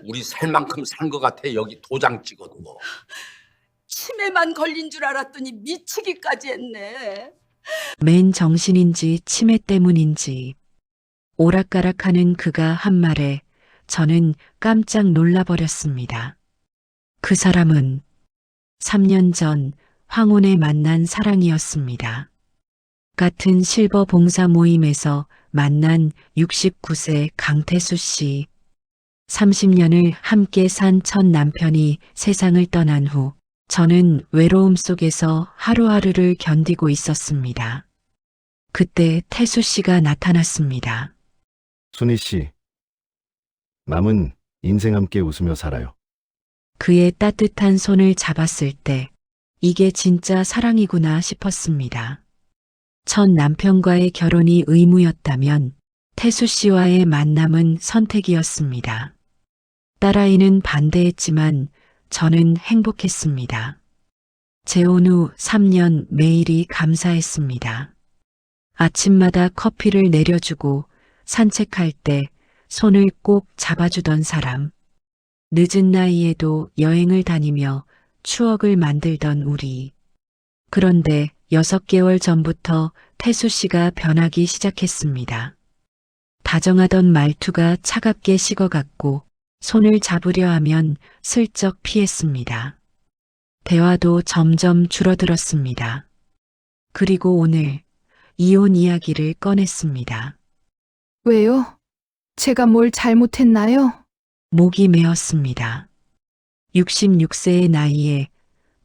우리 살 만큼 산 것 같아. 여기 도장 찍어두고. 치매만 걸린 줄 알았더니 미치기까지 했네. 맨 정신인지 치매 때문인지 오락가락하는 그가 한 말에 저는 깜짝 놀라버렸습니다. 그 사람은 3년 전 황혼에 만난 사랑이었습니다. 같은 실버 봉사 모임에서 만난 69세 강태수 씨. 30년을 함께 산 첫 남편이 세상을 떠난 후 저는 외로움 속에서 하루하루를 견디고 있었습니다. 그때 태수 씨가 나타났습니다. 순희 씨, 남은 인생 함께 웃으며 살아요. 그의 따뜻한 손을 잡았을 때 이게 진짜 사랑이구나 싶었습니다. 첫 남편과의 결혼이 의무였다면 태수 씨와의 만남은 선택이었습니다. 딸아이는 반대했지만 저는 행복했습니다. 재혼 후 3년 매일이 감사했습니다. 아침마다 커피를 내려주고 산책할 때 손을 꼭 잡아주던 사람. 늦은 나이에도 여행을 다니며 추억을 만들던 우리. 그런데 6개월 전부터 태수 씨가 변하기 시작했습니다. 다정하던 말투가 차갑게 식어갔고 손을 잡으려 하면 슬쩍 피했습니다. 대화도 점점 줄어들었습니다. 그리고 오늘 이혼 이야기를 꺼냈습니다. 왜요? 제가 뭘 잘못했나요? 목이 메었습니다. 66세의 나이에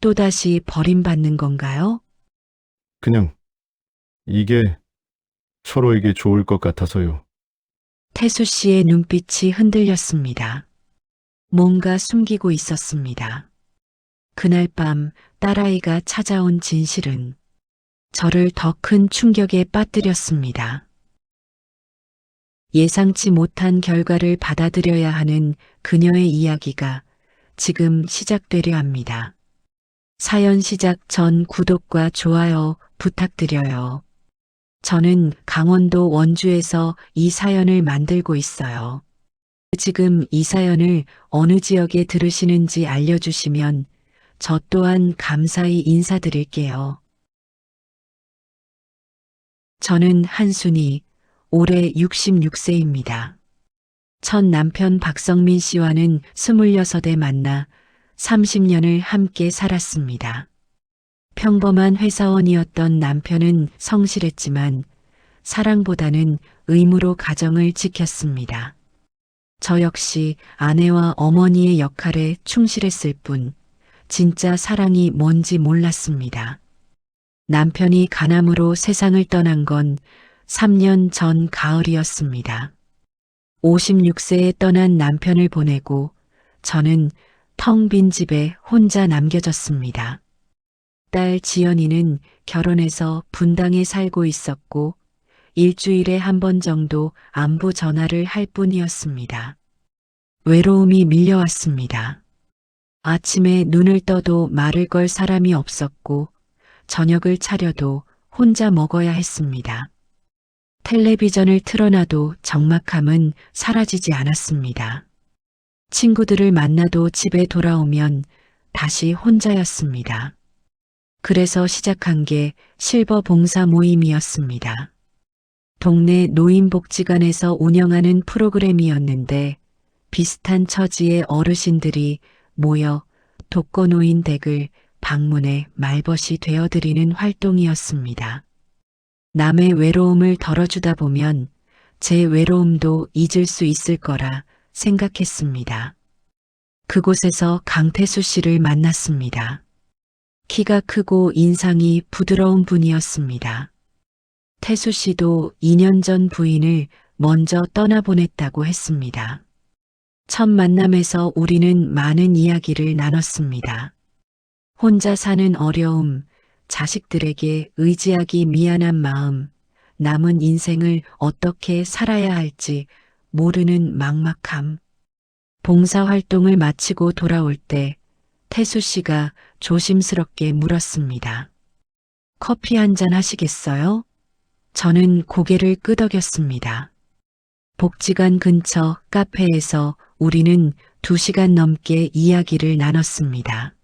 또다시 버림받는 건가요? 그냥 이게 서로에게 좋을 것 같아서요. 태수 씨의 눈빛이 흔들렸습니다. 뭔가 숨기고 있었습니다. 그날 밤 딸아이가 찾아온 진실은 저를 더 큰 충격에 빠뜨렸습니다. 예상치 못한 결과를 받아들여야 하는 그녀의 이야기가 지금 시작되려 합니다. 사연 시작 전 구독과 좋아요 부탁드려요. 저는 강원도 원주에서 이 사연을 만들고 있어요. 지금 이 사연을 어느 지역에 들으시는지 알려주시면 저 또한 감사히 인사드릴게요. 저는 한순희, 올해 66세입니다. 첫 남편 박성민 씨와는 26에 만나 30년을 함께 살았습니다. 평범한 회사원이었던 남편은 성실했지만 사랑보다는 의무로 가정을 지켰습니다. 저 역시 아내와 어머니의 역할에 충실했을 뿐 진짜 사랑이 뭔지 몰랐습니다. 남편이 간암으로 세상을 떠난 건 3년 전 가을이었습니다. 56세에 떠난 남편을 보내고 저는 텅 빈 집에 혼자 남겨졌습니다. 딸 지연이는 결혼해서 분당에 살고 있었고 일주일에 한 번 정도 안부 전화를 할 뿐이었습니다. 외로움이 밀려왔습니다. 아침에 눈을 떠도 말을 걸 사람이 없었고 저녁을 차려도 혼자 먹어야 했습니다. 텔레비전을 틀어놔도 적막함은 사라지지 않았습니다. 친구들을 만나도 집에 돌아오면 다시 혼자였습니다. 그래서 시작한 게 실버 봉사 모임이었습니다. 동네 노인복지관에서 운영하는 프로그램이었는데 비슷한 처지의 어르신들이 모여 독거노인 댁을 방문해 말벗이 되어드리는 활동이었습니다. 남의 외로움을 덜어주다 보면 제 외로움도 잊을 수 있을 거라 생각했습니다. 그곳에서 강태수 씨를 만났습니다. 키가 크고 인상이 부드러운 분이었습니다. 태수 씨도 2년 전 부인을 먼저 떠나보냈다고 했습니다. 첫 만남에서 우리는 많은 이야기를 나눴습니다. 혼자 사는 어려움, 자식들에게 의지하기 미안한 마음, 남은 인생을 어떻게 살아야 할지 모르는 막막함. 봉사활동을 마치고 돌아올 때 태수 씨가 조심스럽게 물었습니다. 커피 한잔 하시겠어요? 저는 고개를 끄덕였습니다. 복지관 근처 카페에서 우리는 2시간 넘게 이야기를 나눴습니다.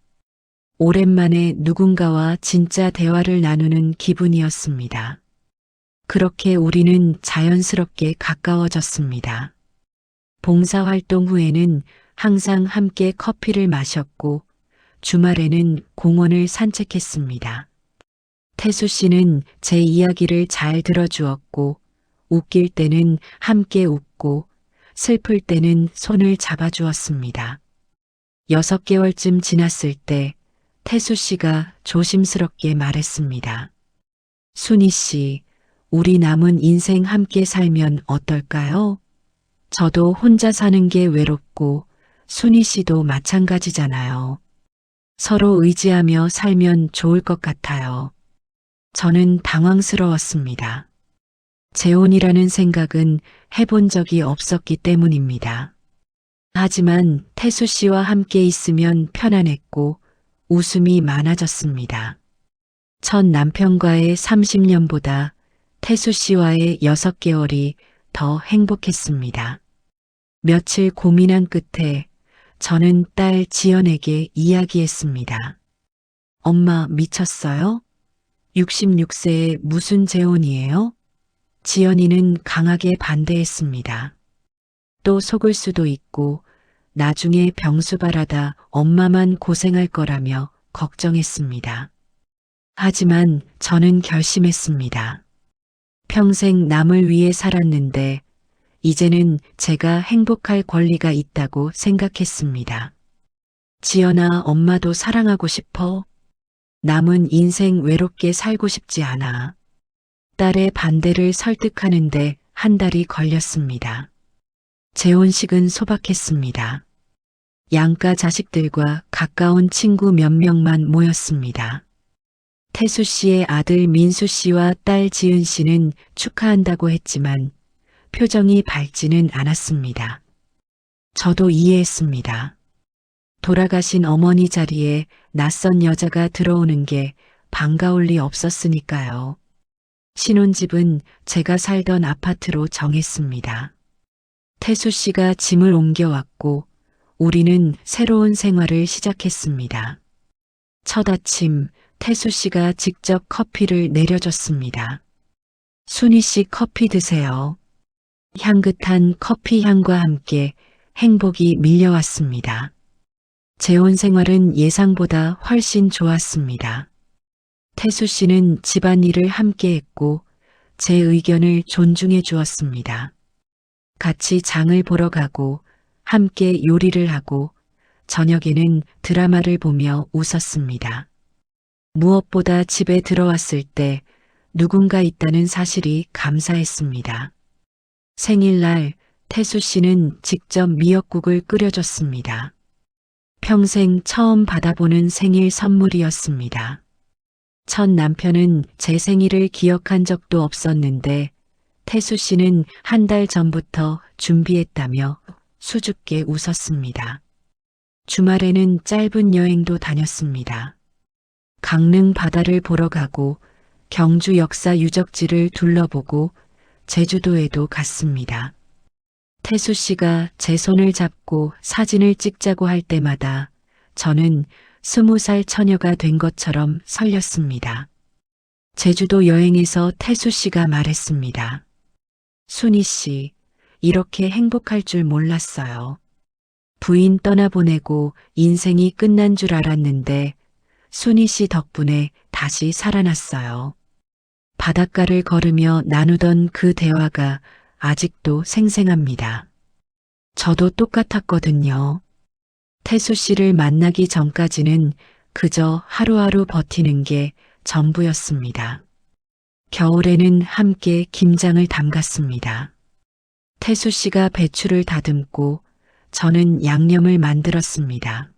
오랜만에 누군가와 진짜 대화를 나누는 기분이었습니다. 그렇게 우리는 자연스럽게 가까워졌습니다. 봉사활동 후에는 항상 함께 커피를 마셨고 주말에는 공원을 산책했습니다. 태수 씨는 제 이야기를 잘 들어주었고 웃길 때는 함께 웃고 슬플 때는 손을 잡아주었습니다. 6개월쯤 지났을 때 태수 씨가 조심스럽게 말했습니다. 순희 씨, 우리 남은 인생 함께 살면 어떨까요? 저도 혼자 사는 게 외롭고 순희 씨도 마찬가지잖아요. 서로 의지하며 살면 좋을 것 같아요. 저는 당황스러웠습니다. 재혼이라는 생각은 해본 적이 없었기 때문입니다. 하지만 태수 씨와 함께 있으면 편안했고 웃음이 많아졌습니다. 첫 남편과의 30년보다 태수 씨와의 6개월이 더 행복했습니다. 며칠 고민한 끝에 저는 딸 지연에게 이야기했습니다. 엄마 미쳤어요? 66세에 무슨 재혼이에요? 지연이는 강하게 반대했습니다. 또 속을 수도 있고 나중에 병수발하다 엄마만 고생할 거라며 걱정했습니다. 하지만 저는 결심했습니다. 평생 남을 위해 살았는데 이제는 제가 행복할 권리가 있다고 생각했습니다. 지연아, 엄마도 사랑하고 싶어? 남은 인생 외롭게 살고 싶지 않아. 딸의 반대를 설득하는데 한 달이 걸렸습니다. 재혼식은 소박했습니다. 양가 자식들과 가까운 친구 몇 명만 모였습니다. 태수 씨의 아들 민수 씨와 딸 지은 씨는 축하한다고 했지만 표정이 밝지는 않았습니다. 저도 이해했습니다. 돌아가신 어머니 자리에 낯선 여자가 들어오는 게 반가울 리 없었으니까요. 신혼집은 제가 살던 아파트로 정했습니다. 태수 씨가 짐을 옮겨왔고 우리는 새로운 생활을 시작했습니다. 첫 아침 태수 씨가 직접 커피를 내려줬습니다. 순희 씨 커피 드세요. 향긋한 커피 향과 함께 행복이 밀려왔습니다. 재혼 생활은 예상보다 훨씬 좋았습니다. 태수 씨는 집안일을 함께 했고 제 의견을 존중해 주었습니다. 같이 장을 보러 가고 함께 요리를 하고 저녁에는 드라마를 보며 웃었습니다. 무엇보다 집에 들어왔을 때 누군가 있다는 사실이 감사했습니다. 생일날 태수 씨는 직접 미역국을 끓여줬습니다. 평생 처음 받아보는 생일 선물이었습니다. 첫 남편은 제 생일을 기억한 적도 없었는데 태수 씨는 한 달 전부터 준비했다며 수줍게 웃었습니다. 주말에는 짧은 여행도 다녔습니다. 강릉 바다를 보러 가고 경주 역사 유적지를 둘러보고 제주도에도 갔습니다. 태수 씨가 제 손을 잡고 사진을 찍자고 할 때마다 저는 20살 처녀가 된 것처럼 설렸습니다. 제주도 여행에서 태수 씨가 말했습니다. 순희 씨, 이렇게 행복할 줄 몰랐어요. 부인 떠나보내고 인생이 끝난 줄 알았는데 순희 씨 덕분에 다시 살아났어요. 바닷가를 걸으며 나누던 그 대화가 아직도 생생합니다. 저도 똑같았거든요. 태수 씨를 만나기 전까지는 그저 하루하루 버티는 게 전부였습니다. 겨울에는 함께 김장을 담갔습니다. 태수 씨가 배추를 다듬고 저는 양념을 만들었습니다.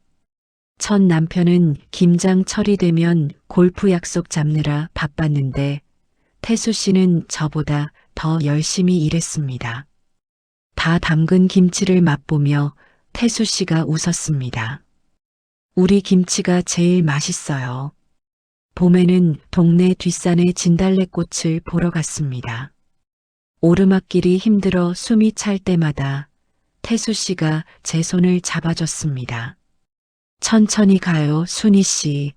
첫 남편은 김장 처리되면 골프 약속 잡느라 바빴는데 태수 씨는 저보다 더 열심히 일했습니다. 다 담근 김치를 맛보며 태수 씨가 웃었습니다. 우리 김치가 제일 맛있어요. 봄에는 동네 뒷산의 진달래꽃을 보러 갔습니다. 오르막길이 힘들어 숨이 찰 때마다 태수 씨가 제 손을 잡아줬습니다. 천천히 가요, 순희 씨.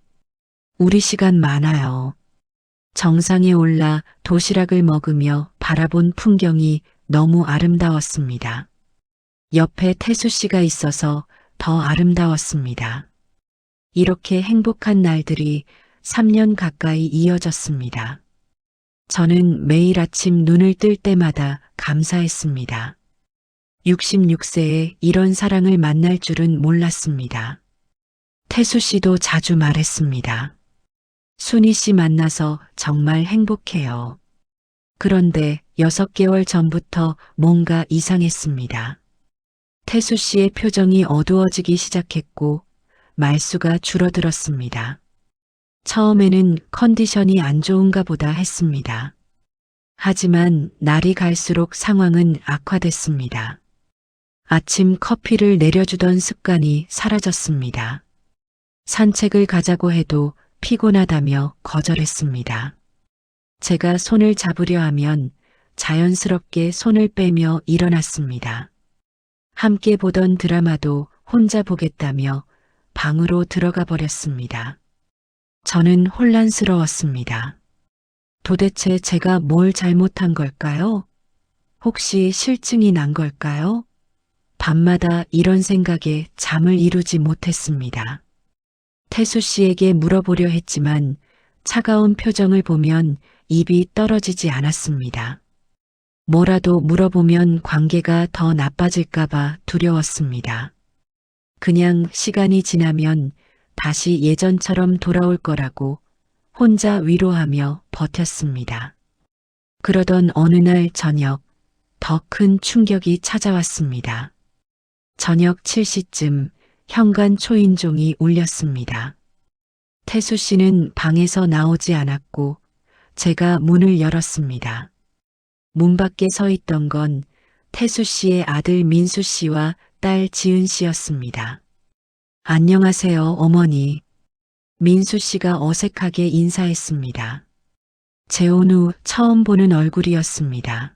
우리 시간 많아요. 정상에 올라 도시락을 먹으며 바라본 풍경이 너무 아름다웠습니다. 옆에 태수 씨가 있어서 더 아름다웠습니다. 이렇게 행복한 날들이 3년 가까이 이어졌습니다. 저는 매일 아침 눈을 뜰 때마다 감사했습니다. 66세에 이런 사랑을 만날 줄은 몰랐습니다. 태수 씨도 자주 말했습니다. 순희 씨 만나서 정말 행복해요. 그런데 6개월 전부터 뭔가 이상했습니다. 태수 씨의 표정이 어두워지기 시작했고 말수가 줄어들었습니다. 처음에는 컨디션이 안 좋은가 보다 했습니다. 하지만 날이 갈수록 상황은 악화됐습니다. 아침 커피를 내려주던 습관이 사라졌습니다. 산책을 가자고 해도 피곤하다며 거절했습니다. 제가 손을 잡으려 하면 자연스럽게 손을 빼며 일어났습니다. 함께 보던 드라마도 혼자 보겠다며 방으로 들어가 버렸습니다. 저는 혼란스러웠습니다. 도대체 제가 뭘 잘못한 걸까요? 혹시 실증이 난 걸까요? 밤마다 이런 생각에 잠을 이루지 못했습니다. 태수 씨에게 물어보려 했지만 차가운 표정을 보면 입이 떨어지지 않았습니다. 뭐라도 물어보면 관계가 더 나빠질까봐 두려웠습니다. 그냥 시간이 지나면 다시 예전처럼 돌아올 거라고 혼자 위로하며 버텼습니다. 그러던 어느 날 저녁, 더 큰 충격이 찾아왔습니다. 저녁 7시쯤 현관 초인종이 울렸습니다. 태수 씨는 방에서 나오지 않았고 제가 문을 열었습니다. 문 밖에 서 있던 건 태수 씨의 아들 민수 씨와 딸 지은 씨였습니다. 안녕하세요, 어머니. 민수 씨가 어색하게 인사했습니다. 재혼 후 처음 보는 얼굴이었습니다.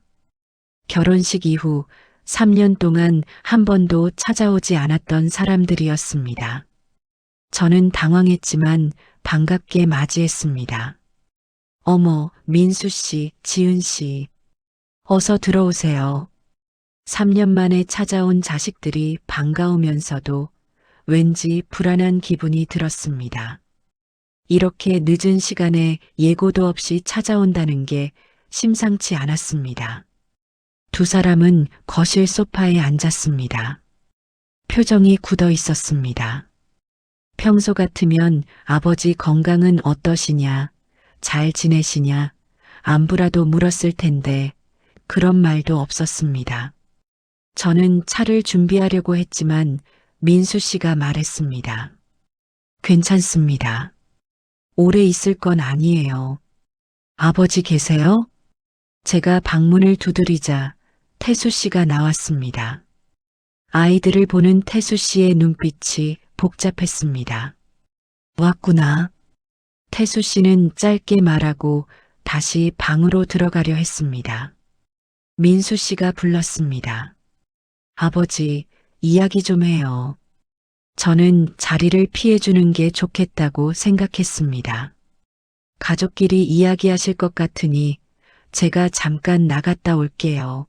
결혼식 이후 3년 동안 한 번도 찾아오지 않았던 사람들이었습니다. 저는 당황했지만 반갑게 맞이했습니다. 어머, 민수 씨, 지은 씨. 어서 들어오세요. 3년 만에 찾아온 자식들이 반가우면서도 왠지 불안한 기분이 들었습니다. 이렇게 늦은 시간에 예고도 없이 찾아온다는 게 심상치 않았습니다. 두 사람은 거실 소파에 앉았습니다. 표정이 굳어 있었습니다. 평소 같으면 아버지 건강은 어떠시냐, 잘 지내시냐, 안부라도 물었을 텐데 그런 말도 없었습니다. 저는 차를 준비하려고 했지만 민수 씨가 말했습니다. 괜찮습니다. 오래 있을 건 아니에요. 아버지 계세요? 제가 방문을 두드리자 태수 씨가 나왔습니다. 아이들을 보는 태수 씨의 눈빛이 복잡했습니다. 왔구나. 태수 씨는 짧게 말하고 다시 방으로 들어가려 했습니다. 민수 씨가 불렀습니다. 아버지, 이야기 좀 해요. 저는 자리를 피해주는 게 좋겠다고 생각했습니다. 가족끼리 이야기하실 것 같으니 제가 잠깐 나갔다 올게요.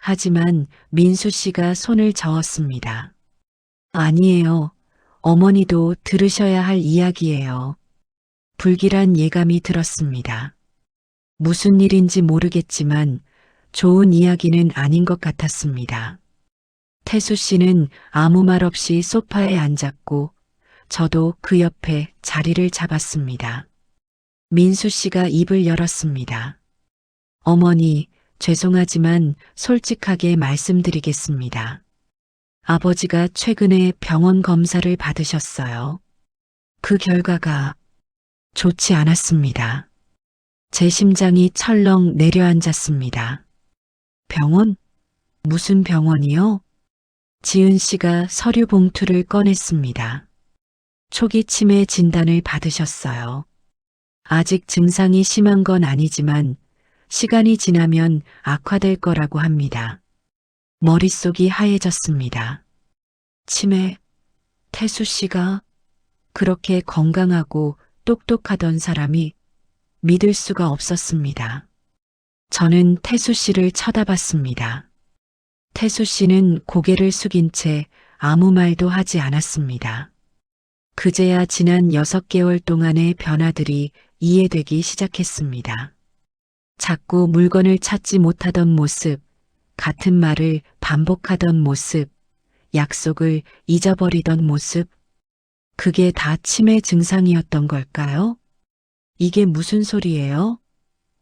하지만 민수 씨가 손을 저었습니다. 아니에요. 어머니도 들으셔야 할 이야기예요. 불길한 예감이 들었습니다. 무슨 일인지 모르겠지만 좋은 이야기는 아닌 것 같았습니다. 태수 씨는 아무 말 없이 소파에 앉았고 저도 그 옆에 자리를 잡았습니다. 민수 씨가 입을 열었습니다. 어머니, 죄송하지만 솔직하게 말씀드리겠습니다. 아버지가 최근에 병원 검사를 받으셨어요. 그 결과가 좋지 않았습니다. 제 심장이 철렁 내려앉았습니다. 병원? 무슨 병원이요? 지은 씨가 서류 봉투를 꺼냈습니다. 초기 치매 진단을 받으셨어요. 아직 증상이 심한 건 아니지만 시간이 지나면 악화될 거라고 합니다. 머릿속이 하얘졌습니다. 치매, 태수 씨가 그렇게 건강하고 똑똑하던 사람이 믿을 수가 없었습니다. 저는 태수 씨를 쳐다봤습니다. 태수 씨는 고개를 숙인 채 아무 말도 하지 않았습니다. 그제야 지난 6개월 동안의 변화들이 이해되기 시작했습니다. 자꾸 물건을 찾지 못하던 모습, 같은 말을 반복하던 모습, 약속을 잊어버리던 모습, 그게 다 치매 증상이었던 걸까요? 이게 무슨 소리예요?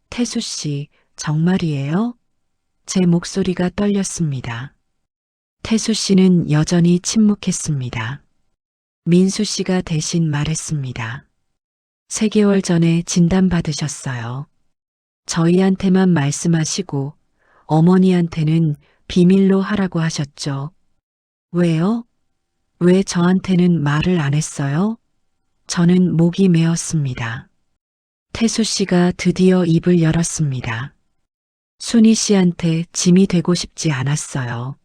태수 씨, 정말이에요? 제 목소리가 떨렸습니다. 태수 씨는 여전히 침묵했습니다. 민수 씨가 대신 말했습니다. 3개월 전에 진단받으셨어요. 저희한테만 말씀하시고 어머니한테는 비밀로 하라고 하셨죠. 왜요? 왜 저한테는 말을 안 했어요? 저는 목이 메었습니다. 태수 씨가 드디어 입을 열었습니다. 순희 씨한테 짐이 되고 싶지 않았어요.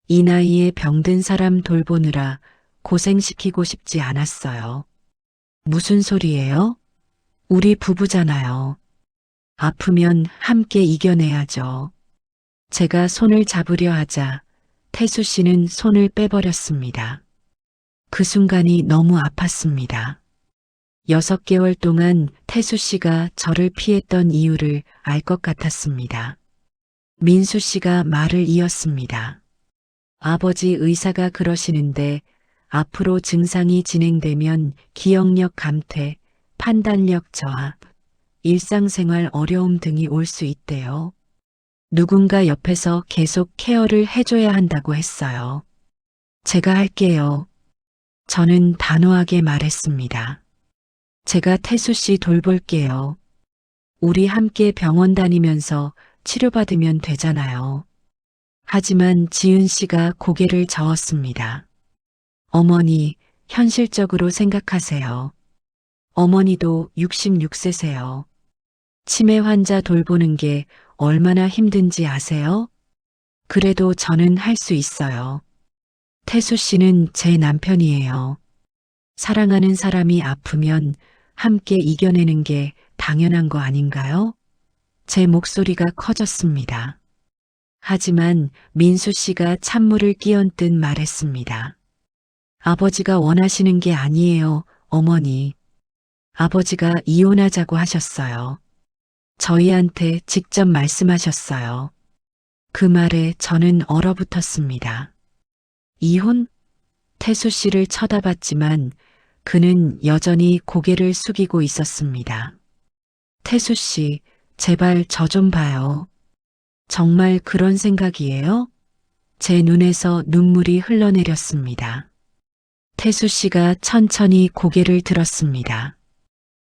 이 나이에 병든 사람 돌보느라 고생시키고 싶지 않았어요. 무슨 소리예요? 우리 부부잖아요. 아프면 함께 이겨내야죠. 제가 손을 잡으려 하자 태수 씨는 손을 빼버렸습니다. 그 순간이 너무 아팠습니다. 6개월 동안 태수 씨가 저를 피했던 이유를 알 것 같았습니다. 민수 씨가 말을 이었습니다. 아버지 의사가 그러시는데 앞으로 증상이 진행되면 기억력 감퇴, 판단력 저하, 일상생활 어려움 등이 올 수 있대요. 누군가 옆에서 계속 케어를 해줘야 한다고 했어요. 제가 할게요. 저는 단호하게 말했습니다. 제가 태수 씨 돌볼게요. 우리 함께 병원 다니면서 치료받으면 되잖아요. 하지만 지은 씨가 고개를 저었습니다. 어머니, 현실적으로 생각하세요. 어머니도 66세세요. 치매 환자 돌보는 게 얼마나 힘든지 아세요? 그래도 저는 할 수 있어요. 태수 씨는 제 남편이에요. 사랑하는 사람이 아프면 함께 이겨내는 게 당연한 거 아닌가요? 제 목소리가 커졌습니다. 하지만 민수 씨가 찬물을 끼얹듯 말했습니다. 아버지가 원하시는 게 아니에요, 어머니. 아버지가 이혼하자고 하셨어요. 저희한테 직접 말씀하셨어요. 그 말에 저는 얼어붙었습니다. 이혼? 태수 씨를 쳐다봤지만 그는 여전히 고개를 숙이고 있었습니다. 태수 씨, 제발 저 좀 봐요. 정말 그런 생각이에요? 제 눈에서 눈물이 흘러내렸습니다. 태수 씨가 천천히 고개를 들었습니다.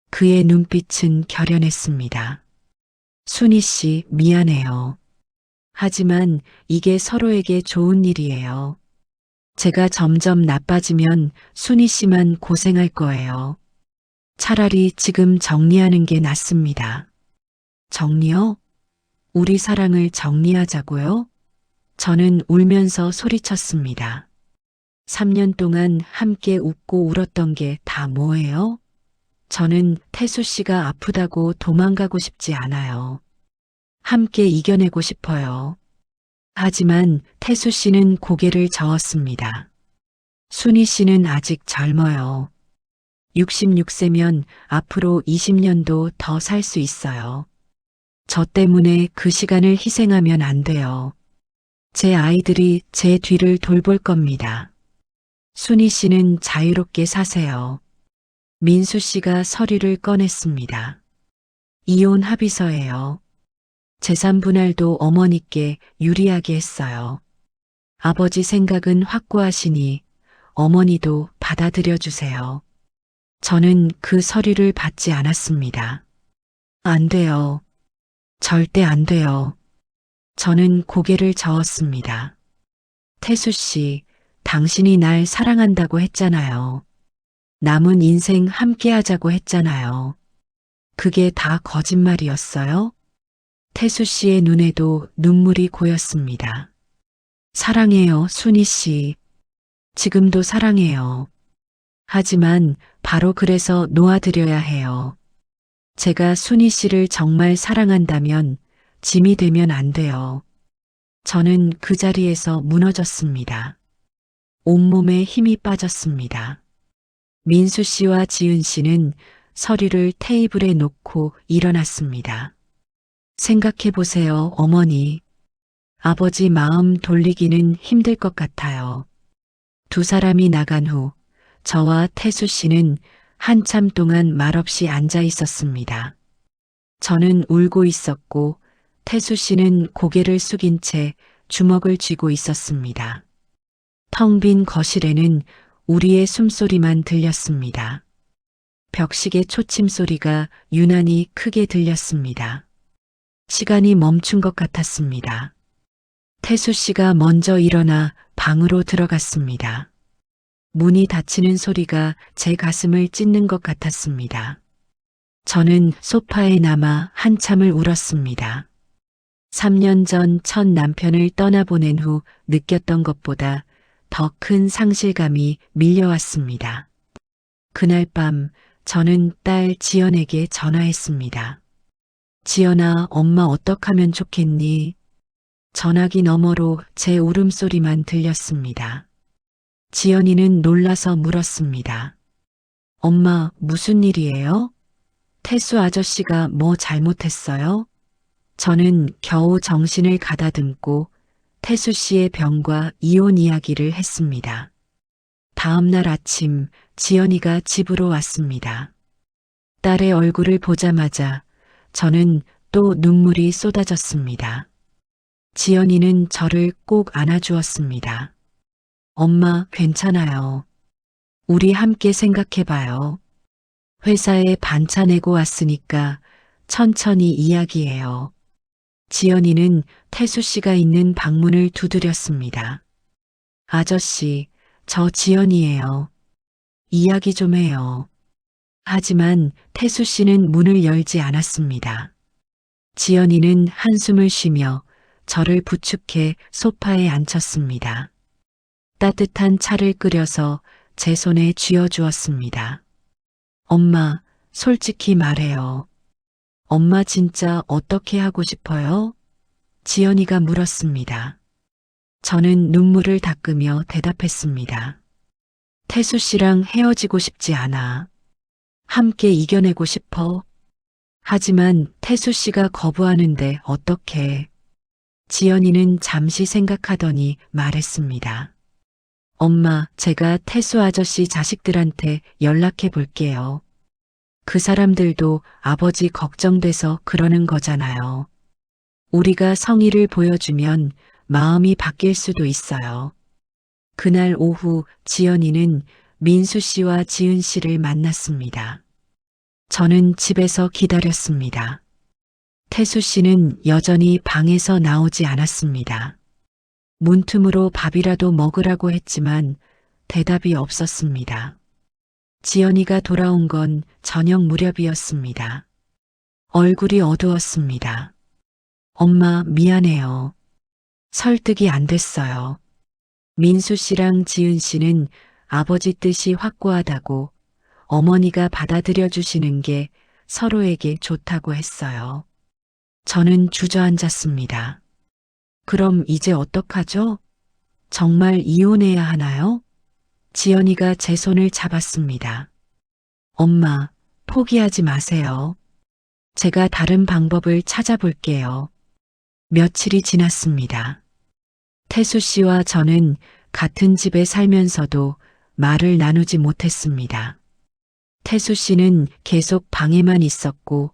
그의 눈빛은 결연했습니다. 순희 씨, 미안해요. 하지만 이게 서로에게 좋은 일이에요. 제가 점점 나빠지면 순희 씨만 고생할 거예요. 차라리 지금 정리하는 게 낫습니다. 정리요? 우리 사랑을 정리하자고요? 저는 울면서 소리쳤습니다. 3년 동안 함께 웃고 울었던 게 다 뭐예요? 저는 태수 씨가 아프다고 도망가고 싶지 않아요. 함께 이겨내고 싶어요. 하지만 태수 씨는 고개를 저었습니다. 순희 씨는 아직 젊어요. 66세면 앞으로 20년도 더 살 수 있어요. 저 때문에 그 시간을 희생하면 안 돼요. 제 아이들이 제 뒤를 돌볼 겁니다. 순희 씨는 자유롭게 사세요. 민수 씨가 서류를 꺼냈습니다. 이혼 합의서예요. 재산 분할도 어머니께 유리하게 했어요. 아버지 생각은 확고하시니 어머니도 받아들여 주세요. 저는 그 서류를 받지 않았습니다. 안 돼요. 절대 안 돼요. 저는 고개를 저었습니다. 태수 씨, 당신이 날 사랑한다고 했잖아요. 남은 인생 함께 하자고 했잖아요. 그게 다 거짓말이었어요? 태수 씨의 눈에도 눈물이 고였습니다. 사랑해요, 순희 씨. 지금도 사랑해요. 하지만 바로 그래서 놓아드려야 해요. 제가 순희 씨를 정말 사랑한다면 짐이 되면 안 돼요. 저는 그 자리에서 무너졌습니다. 온몸에 힘이 빠졌습니다. 민수 씨와 지은 씨는 서류를 테이블에 놓고 일어났습니다. 생각해 보세요, 어머니. 아버지 마음 돌리기는 힘들 것 같아요. 두 사람이 나간 후 저와 태수 씨는 한참 동안 말없이 앉아 있었습니다. 저는 울고 있었고 태수 씨는 고개를 숙인 채 주먹을 쥐고 있었습니다. 텅 빈 거실에는 우리의 숨소리만 들렸습니다. 벽식의 초침 소리가 유난히 크게 들렸습니다. 시간이 멈춘 것 같았습니다. 태수 씨가 먼저 일어나 방으로 들어갔습니다. 문이 닫히는 소리가 제 가슴을 찢는 것 같았습니다. 저는 소파에 남아 한참을 울었습니다. 3년 전 첫 남편을 떠나보낸 후 느꼈던 것보다 더 큰 상실감이 밀려왔습니다. 그날 밤 저는 딸 지연에게 전화했습니다. 지연아, 엄마 어떡하면 좋겠니? 전화기 너머로 제 울음소리만 들렸습니다. 지연이는 놀라서 물었습니다. 엄마, 무슨 일이에요? 태수 아저씨가 뭐 잘못했어요? 저는 겨우 정신을 가다듬고 태수 씨의 병과 이혼 이야기를 했습니다. 다음 날 아침 지연이가 집으로 왔습니다. 딸의 얼굴을 보자마자 저는 또 눈물이 쏟아졌습니다. 지연이는 저를 꼭 안아주었습니다. 엄마, 괜찮아요. 우리 함께 생각해봐요. 회사에 반차 내고 왔으니까 천천히 이야기해요. 지연이는 태수 씨가 있는 방문을 두드렸습니다. 아저씨, 저 지연이에요. 이야기 좀 해요. 하지만 태수 씨는 문을 열지 않았습니다. 지연이는 한숨을 쉬며 저를 부축해 소파에 앉혔습니다. 따뜻한 차를 끓여서 제 손에 쥐어주었습니다. 엄마, 솔직히 말해요. 엄마 진짜 어떻게 하고 싶어요? 지연이가 물었습니다. 저는 눈물을 닦으며 대답했습니다. 태수 씨랑 헤어지고 싶지 않아. 함께 이겨내고 싶어. 하지만 태수 씨가 거부하는데 어떡해. 지연이는 잠시 생각하더니 말했습니다. 엄마, 제가 태수 아저씨 자식들한테 연락해 볼게요. 그 사람들도 아버지 걱정돼서 그러는 거잖아요. 우리가 성의를 보여주면 마음이 바뀔 수도 있어요. 그날 오후 지연이는 민수 씨와 지은 씨를 만났습니다. 저는 집에서 기다렸습니다. 태수 씨는 여전히 방에서 나오지 않았습니다. 문틈으로 밥이라도 먹으라고 했지만 대답이 없었습니다. 지연이가 돌아온 건 저녁 무렵이었습니다. 얼굴이 어두웠습니다. 엄마, 미안해요. 설득이 안 됐어요. 민수 씨랑 지은 씨는 아버지 뜻이 확고하다고 어머니가 받아들여 주시는 게 서로에게 좋다고 했어요. 저는 주저앉았습니다. 그럼 이제 어떡하죠? 정말 이혼해야 하나요? 지연이가 제 손을 잡았습니다. 엄마, 포기하지 마세요. 제가 다른 방법을 찾아볼게요. 며칠이 지났습니다. 태수 씨와 저는 같은 집에 살면서도 말을 나누지 못했습니다. 태수 씨는 계속 방에만 있었고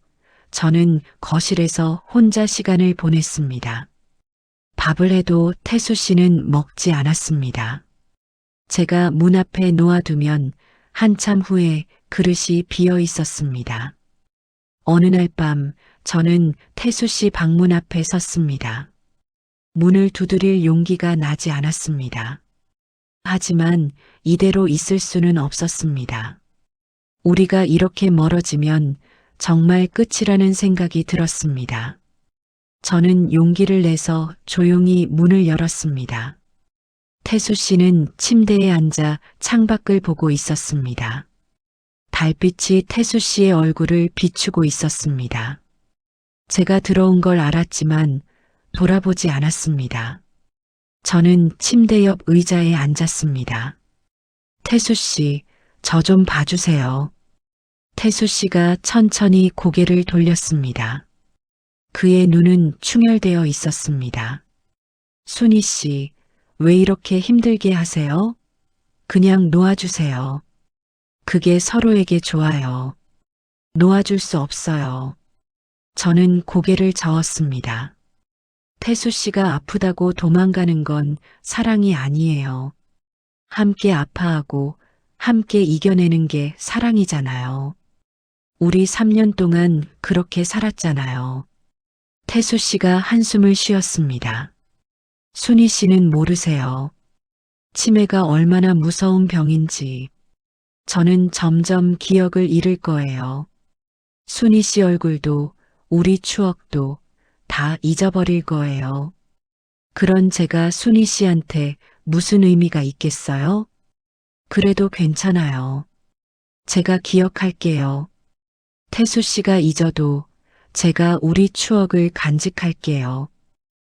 저는 거실에서 혼자 시간을 보냈습니다. 밥을 해도 태수 씨는 먹지 않았습니다. 제가 문 앞에 놓아두면 한참 후에 그릇이 비어 있었습니다. 어느 날 밤 저는 태수 씨 방문 앞에 섰습니다. 문을 두드릴 용기가 나지 않았습니다. 하지만 이대로 있을 수는 없었습니다. 우리가 이렇게 멀어지면 정말 끝이라는 생각이 들었습니다. 저는 용기를 내서 조용히 문을 열었습니다. 태수 씨는 침대에 앉아 창밖을 보고 있었습니다. 달빛이 태수 씨의 얼굴을 비추고 있었습니다. 제가 들어온 걸 알았지만 돌아보지 않았습니다. 저는 침대 옆 의자에 앉았습니다. 태수 씨, 저 좀 봐주세요. 태수 씨가 천천히 고개를 돌렸습니다. 그의 눈은 충혈되어 있었습니다. 순희 씨, 왜 이렇게 힘들게 하세요? 그냥 놓아주세요. 그게 서로에게 좋아요. 놓아줄 수 없어요. 저는 고개를 저었습니다. 태수 씨가 아프다고 도망가는 건 사랑이 아니에요. 함께 아파하고 함께 이겨내는 게 사랑이잖아요. 우리 3년 동안 그렇게 살았잖아요. 태수 씨가 한숨을 쉬었습니다. 순희 씨는 모르세요. 치매가 얼마나 무서운 병인지. 저는 점점 기억을 잃을 거예요. 순희 씨 얼굴도 우리 추억도 다 잊어버릴 거예요. 그런 제가 순희 씨한테 무슨 의미가 있겠어요? 그래도 괜찮아요. 제가 기억할게요. 태수 씨가 잊어도 제가 우리 추억을 간직할게요.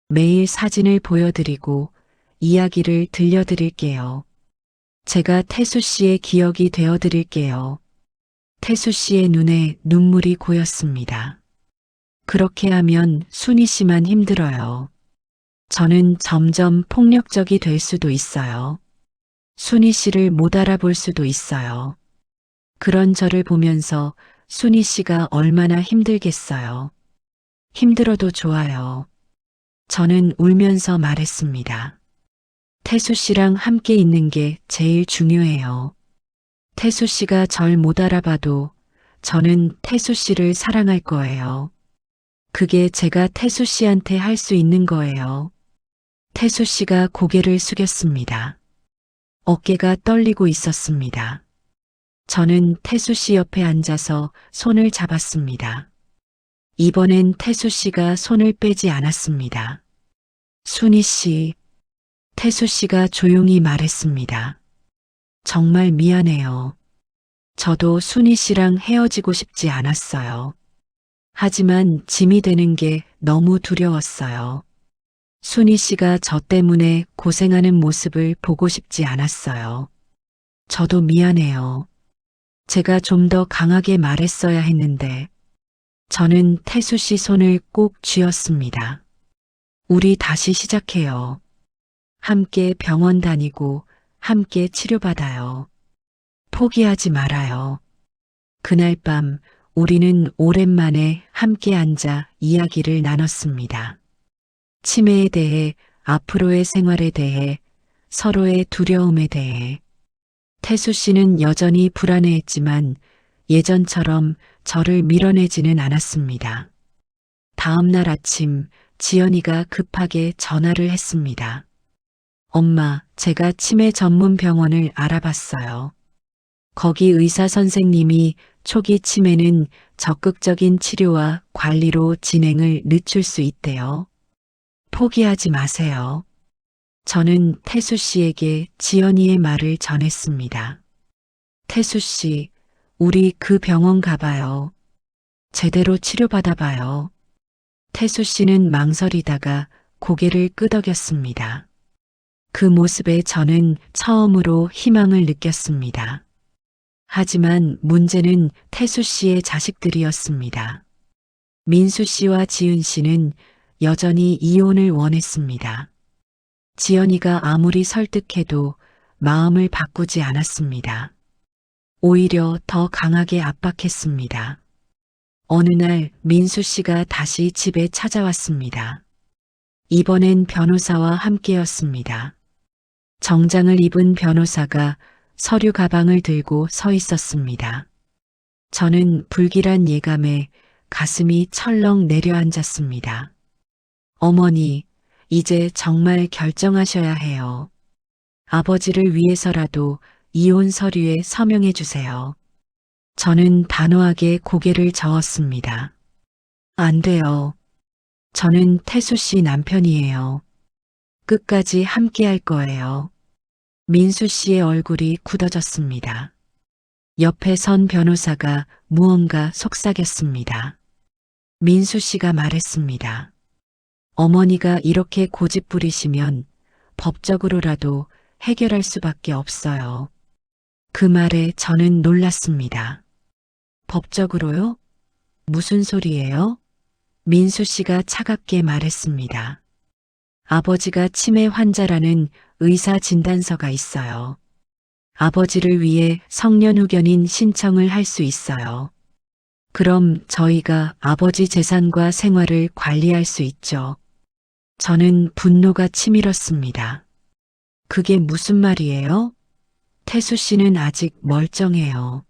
매일 사진을 보여드리고 이야기를 들려드릴게요. 제가 태수 씨의 기억이 되어드릴게요. 태수 씨의 눈에 눈물이 고였습니다. 그렇게 하면 순희 씨만 힘들어요. 저는 점점 폭력적이 될 수도 있어요. 순희 씨를 못 알아볼 수도 있어요. 그런 저를 보면서 순희 씨가 얼마나 힘들겠어요. 힘들어도 좋아요. 저는 울면서 말했습니다. 태수 씨랑 함께 있는 게 제일 중요해요. 태수 씨가 절 못 알아봐도 저는 태수 씨를 사랑할 거예요. 그게 제가 태수 씨한테 할 수 있는 거예요. 태수 씨가 고개를 숙였습니다. 어깨가 떨리고 있었습니다. 저는 태수 씨 옆에 앉아서 손을 잡았습니다. 이번엔 태수 씨가 손을 빼지 않았습니다. 순희 씨, 태수 씨가 조용히 말했습니다. 정말 미안해요. 저도 순희 씨랑 헤어지고 싶지 않았어요. 하지만 짐이 되는 게 너무 두려웠어요. 순희 씨가 저 때문에 고생하는 모습을 보고 싶지 않았어요. 저도 미안해요. 제가 좀 더 강하게 말했어야 했는데, 저는 태수 씨 손을 꼭 쥐었습니다. 우리 다시 시작해요. 함께 병원 다니고 함께 치료받아요. 포기하지 말아요. 그날 밤 우리는 오랜만에 함께 앉아 이야기를 나눴습니다. 치매에 대해, 앞으로의 생활에 대해, 서로의 두려움에 대해. 태수 씨는 여전히 불안해했지만 예전처럼 저를 밀어내지는 않았습니다. 다음 날 아침 지연이가 급하게 전화를 했습니다. 엄마, 제가 치매 전문 병원을 알아봤어요. 거기 의사 선생님이 초기 치매는 적극적인 치료와 관리로 진행을 늦출 수 있대요. 포기하지 마세요. 저는 태수 씨에게 지연이의 말을 전했습니다. 태수 씨, 우리 그 병원 가봐요. 제대로 치료받아봐요. 태수 씨는 망설이다가 고개를 끄덕였습니다. 그 모습에 저는 처음으로 희망을 느꼈습니다. 하지만 문제는 태수 씨의 자식들이었습니다. 민수 씨와 지은 씨는 여전히 이혼을 원했습니다. 지연이가 아무리 설득해도 마음을 바꾸지 않았습니다. 오히려 더 강하게 압박했습니다. 어느 날 민수 씨가 다시 집에 찾아왔습니다. 이번엔 변호사와 함께였습니다. 정장을 입은 변호사가 서류 가방을 들고 서 있었습니다. 저는 불길한 예감에 가슴이 철렁 내려앉았습니다. 어머니, 이제 정말 결정하셔야 해요. 아버지를 위해서라도 이혼 서류에 서명해 주세요. 저는 단호하게 고개를 저었습니다. 안 돼요. 저는 태수 씨 남편이에요. 끝까지 함께 할 거예요. 민수 씨의 얼굴이 굳어졌습니다. 옆에 선 변호사가 무언가 속삭였습니다. 민수 씨가 말했습니다. 어머니가 이렇게 고집 부리시면 법적으로라도 해결할 수밖에 없어요. 그 말에 저는 놀랐습니다. 법적으로요? 무슨 소리예요? 민수 씨가 차갑게 말했습니다. 아버지가 치매 환자라는 의사 진단서가 있어요. 아버지를 위해 성년후견인 신청을 할 수 있어요. 그럼 저희가 아버지 재산과 생활을 관리할 수 있죠. 저는 분노가 치밀었습니다. 그게 무슨 말이에요? 태수 씨는 아직 멀쩡해요.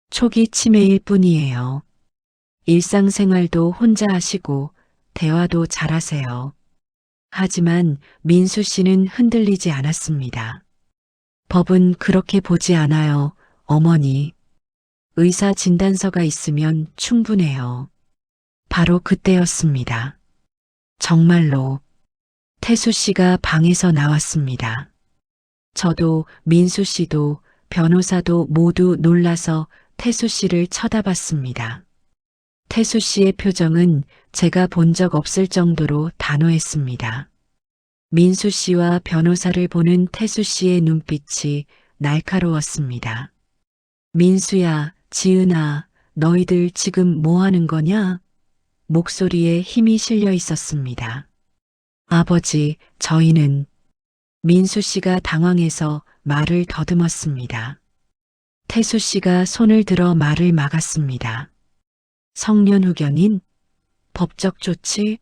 초기 치매일 뿐이에요. 일상생활도 혼자 하시고 대화도 잘하세요. 하지만 민수 씨는 흔들리지 않았습니다. 법은 그렇게 보지 않아요, 어머니. 의사 진단서가 있으면 충분해요. 바로 그때였습니다. 정말로 태수 씨가 방에서 나왔습니다. 저도 민수 씨도 변호사도 모두 놀라서 태수 씨를 쳐다봤습니다. 태수 씨의 표정은 제가 본 적 없을 정도로 단호했습니다. 민수 씨와 변호사를 보는 태수 씨의 눈빛이 날카로웠습니다. 민수야, 지은아, 너희들 지금 뭐 하는 거냐? 목소리에 힘이 실려 있었습니다. 아버지, 저희는 민수 씨가 당황해서 말을 더듬었습니다. 태수 씨가 손을 들어 말을 막았습니다. 성년후견인? 법적 조치?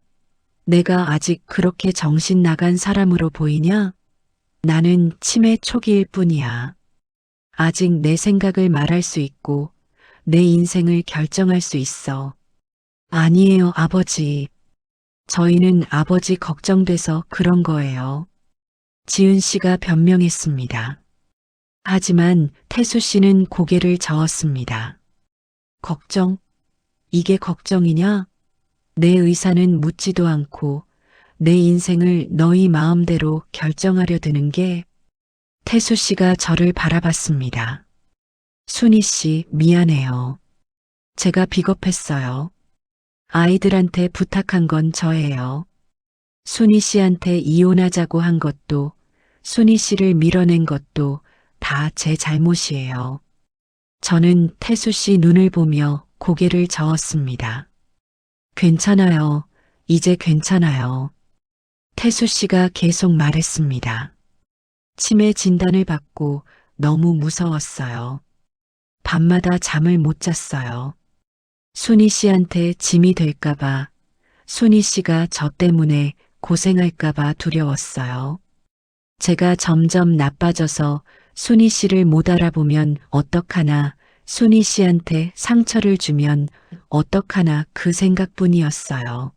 내가 아직 그렇게 정신 나간 사람으로 보이냐? 나는 치매 초기일 뿐이야. 아직 내 생각을 말할 수 있고 내 인생을 결정할 수 있어. 아니에요, 아버지. 저희는 아버지 걱정돼서 그런 거예요. 지은 씨가 변명했습니다. 하지만 태수 씨는 고개를 저었습니다. 걱정? 이게 걱정이냐? 내 의사는 묻지도 않고 내 인생을 너희 마음대로 결정하려 드는 게. 태수 씨가 저를 바라봤습니다. 순희 씨, 미안해요. 제가 비겁했어요. 아이들한테 부탁한 건 저예요. 순희 씨한테 이혼하자고 한 것도, 순희 씨를 밀어낸 것도 다 제 잘못이에요. 저는 태수 씨 눈을 보며 고개를 저었습니다. 괜찮아요. 이제 괜찮아요. 태수 씨가 계속 말했습니다. 치매 진단을 받고 너무 무서웠어요. 밤마다 잠을 못 잤어요. 순희 씨한테 짐이 될까봐, 순희 씨가 저 때문에 고생할까봐 두려웠어요. 제가 점점 나빠져서 순희 씨를 못 알아보면 어떡하나, 순희 씨한테 상처를 주면 어떡하나 그 생각뿐이었어요.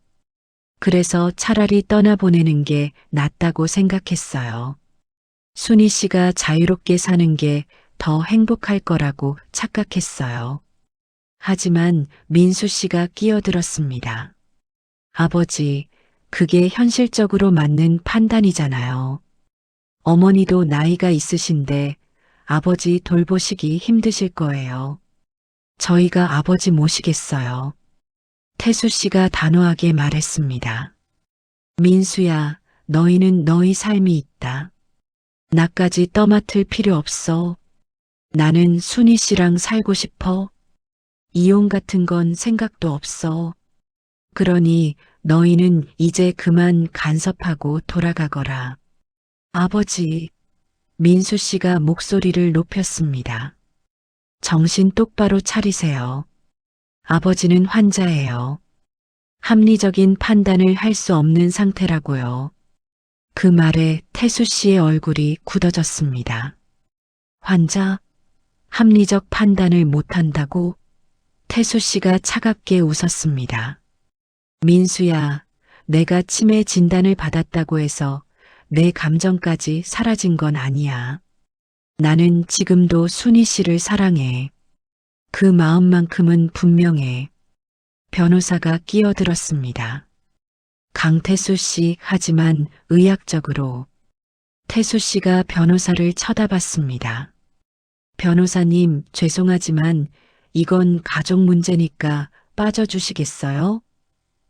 그래서 차라리 떠나보내는 게 낫다고 생각했어요. 순희 씨가 자유롭게 사는 게 더 행복할 거라고 착각했어요. 하지만 민수 씨가 끼어들었습니다. 아버지, 그게 현실적으로 맞는 판단이잖아요. 어머니도 나이가 있으신데 아버지 돌보시기 힘드실 거예요. 저희가 아버지 모시겠어요. 태수 씨가 단호하게 말했습니다. 민수야, 너희는 너희 삶이 있다. 나까지 떠맡을 필요 없어. 나는 순희 씨랑 살고 싶어. 이혼 같은 건 생각도 없어. 그러니 너희는 이제 그만 간섭하고 돌아가거라. 아버지, 민수 씨가 목소리를 높였습니다. 정신 똑바로 차리세요. 아버지는 환자예요. 합리적인 판단을 할 수 없는 상태라고요. 그 말에 태수 씨의 얼굴이 굳어졌습니다. 환자? 합리적 판단을 못한다고? 태수 씨가 차갑게 웃었습니다. 민수야, 내가 치매 진단을 받았다고 해서 내 감정까지 사라진 건 아니야. 나는 지금도 순희 씨를 사랑해. 그 마음만큼은 분명해. 변호사가 끼어들었습니다. 강태수 씨, 하지만 의학적으로 태수 씨가 변호사를 쳐다봤습니다. 변호사님, 죄송하지만 이건 가족 문제니까 빠져주시겠어요?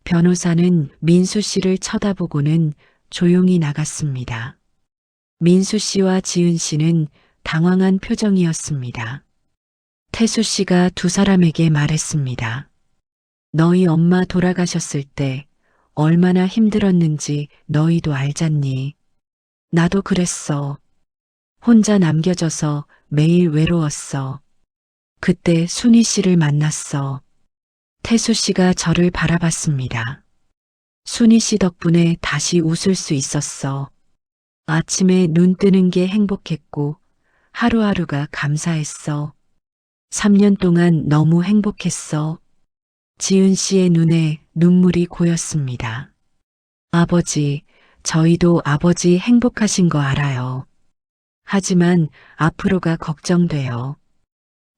변호사는 민수 씨를 쳐다보고는 조용히 나갔습니다. 민수 씨와 지은 씨는 당황한 표정이었습니다. 태수 씨가 두 사람에게 말했습니다. 너희 엄마 돌아가셨을 때 얼마나 힘들었는지 너희도 알잖니. 나도 그랬어. 혼자 남겨져서 매일 외로웠어. 그때 순희 씨를 만났어. 태수 씨가 저를 바라봤습니다. 순희 씨 덕분에 다시 웃을 수 있었어. 아침에 눈 뜨는 게 행복했고 하루하루가 감사했어. 3년 동안 너무 행복했어. 지은 씨의 눈에 눈물이 고였습니다. 아버지, 저희도 아버지 행복하신 거 알아요. 하지만 앞으로가 걱정돼요.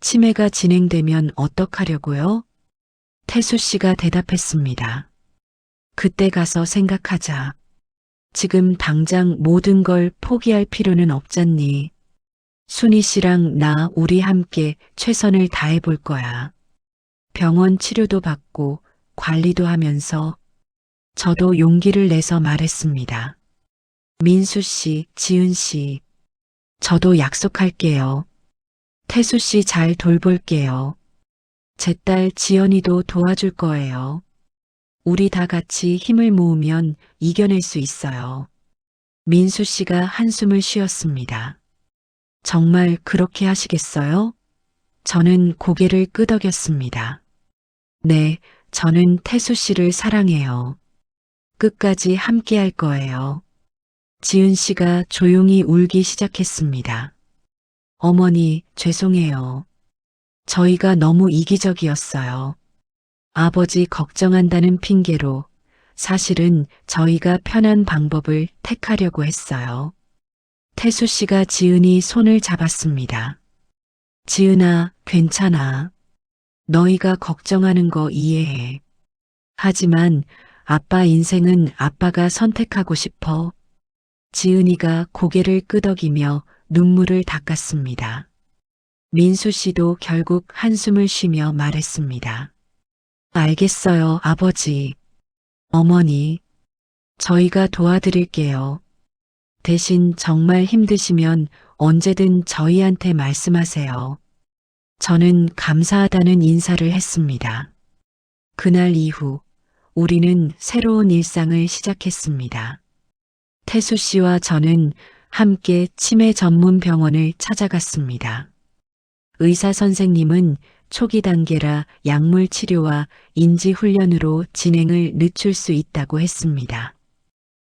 치매가 진행되면 어떡하려고요? 태수 씨가 대답했습니다. 그때 가서 생각하자. 지금 당장 모든 걸 포기할 필요는 없잖니. 순희 씨랑 나 우리 함께 최선을 다해 볼 거야. 병원 치료도 받고 관리도 하면서. 저도 용기를 내서 말했습니다. 민수 씨, 지은 씨, 저도 약속할게요. 태수 씨 잘 돌볼게요. 제 딸 지연이도 도와줄 거예요. 우리 다 같이 힘을 모으면 이겨낼 수 있어요. 민수 씨가 한숨을 쉬었습니다. 정말 그렇게 하시겠어요? 저는 고개를 끄덕였습니다. 네, 저는 태수 씨를 사랑해요. 끝까지 함께 할 거예요. 지은 씨가 조용히 울기 시작했습니다. 어머니, 죄송해요. 저희가 너무 이기적이었어요. 아버지 걱정한다는 핑계로 사실은 저희가 편한 방법을 택하려고 했어요. 태수 씨가 지은이 손을 잡았습니다. 지은아, 괜찮아. 너희가 걱정하는 거 이해해. 하지만 아빠 인생은 아빠가 선택하고 싶어. 지은이가 고개를 끄덕이며 눈물을 닦았습니다. 민수 씨도 결국 한숨을 쉬며 말했습니다. 알겠어요, 아버지. 어머니, 저희가 도와드릴게요. 대신 정말 힘드시면 언제든 저희한테 말씀하세요. 저는 감사하다는 인사를 했습니다. 그날 이후 우리는 새로운 일상을 시작했습니다. 태수 씨와 저는 함께 치매 전문 병원을 찾아갔습니다. 의사 선생님은 초기 단계라 약물 치료와 인지 훈련으로 진행을 늦출 수 있다고 했습니다.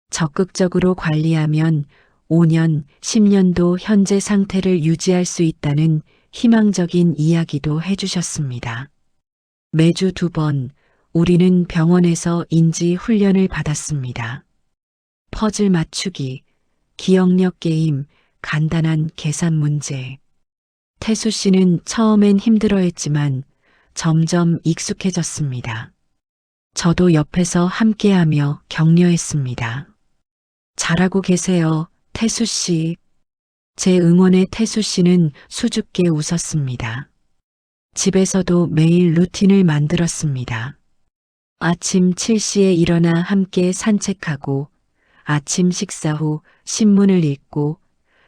적극적으로 관리하면 5년, 10년도 현재 상태를 유지할 수 있다는 희망적인 이야기도 해주셨습니다. 매주 2번 우리는 병원에서 인지 훈련을 받았습니다. 퍼즐 맞추기, 기억력 게임, 간단한 계산 문제. 태수 씨는 처음엔 힘들어했지만 점점 익숙해졌습니다. 저도 옆에서 함께하며 격려했습니다. 잘하고 계세요, 태수 씨. 제 응원에 태수 씨는 수줍게 웃었습니다. 집에서도 매일 루틴을 만들었습니다. 아침 7시에 일어나 함께 산책하고 아침 식사 후 신문을 읽고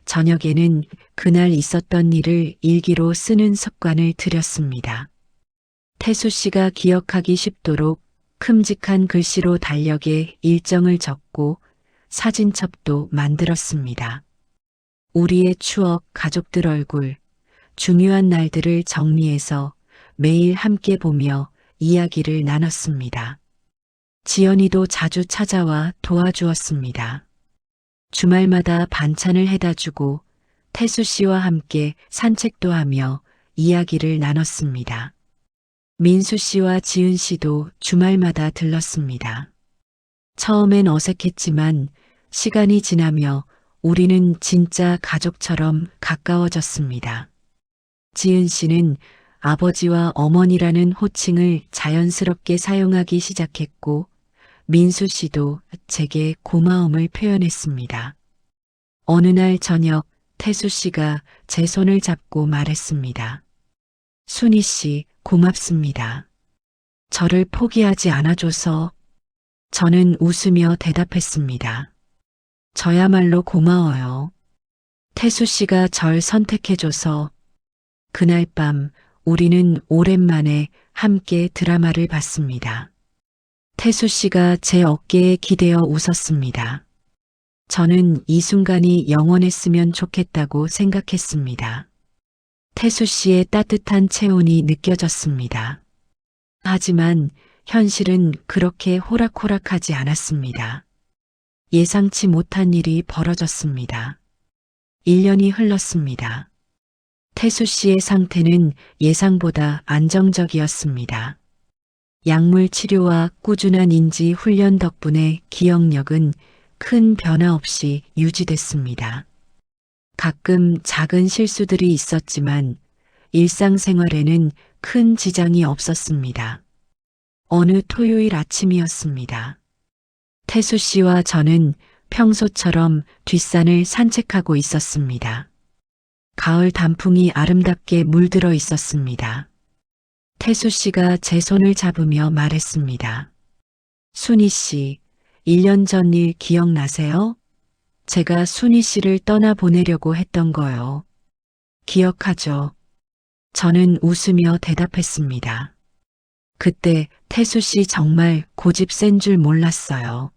저녁에는 그날 있었던 일을 일기로 쓰는 습관을 들였습니다. 태수 씨가 기억하기 쉽도록 큼직한 글씨로 달력에 일정을 적고 사진첩도 만들었습니다. 우리의 추억, 가족들 얼굴, 중요한 날들을 정리해서 매일 함께 보며 이야기를 나눴습니다. 지연이도 자주 찾아와 도와주었습니다. 주말마다 반찬을 해다 주고 태수 씨와 함께 산책도 하며 이야기를 나눴습니다. 민수 씨와 지은 씨도 주말마다 들렀습니다. 처음엔 어색했지만 시간이 지나며 우리는 진짜 가족처럼 가까워졌습니다. 지은 씨는 아버지와 어머니라는 호칭을 자연스럽게 사용하기 시작했고 민수 씨도 제게 고마움을 표현했습니다. 어느 날 저녁 태수 씨가 제 손을 잡고 말했습니다. 순희 씨, 고맙습니다. 저를 포기하지 않아줘서. 저는 웃으며 대답했습니다. 저야말로 고마워요. 태수 씨가 절 선택해줘서. 그날 밤 우리는 오랜만에 함께 드라마를 봤습니다. 태수 씨가 제 어깨에 기대어 웃었습니다. 저는 이 순간이 영원했으면 좋겠다고 생각했습니다. 태수 씨의 따뜻한 체온이 느껴졌습니다. 하지만 현실은 그렇게 호락호락하지 않았습니다. 예상치 못한 일이 벌어졌습니다. 1년이 흘렀습니다. 태수 씨의 상태는 예상보다 안정적이었습니다. 약물 치료와 꾸준한 인지 훈련 덕분에 기억력은 큰 변화 없이 유지됐습니다. 가끔 작은 실수들이 있었지만 일상생활에는 큰 지장이 없었습니다. 어느 토요일 아침이었습니다. 태수 씨와 저는 평소처럼 뒷산을 산책하고 있었습니다. 가을 단풍이 아름답게 물들어 있었습니다. 태수 씨가 제 손을 잡으며 말했습니다. 순희 씨, 1년 전 일 기억나세요? 제가 순희 씨를 떠나보내려고 했던 거요. 기억하죠? 저는 웃으며 대답했습니다. 그때 태수 씨 정말 고집 센 줄 몰랐어요.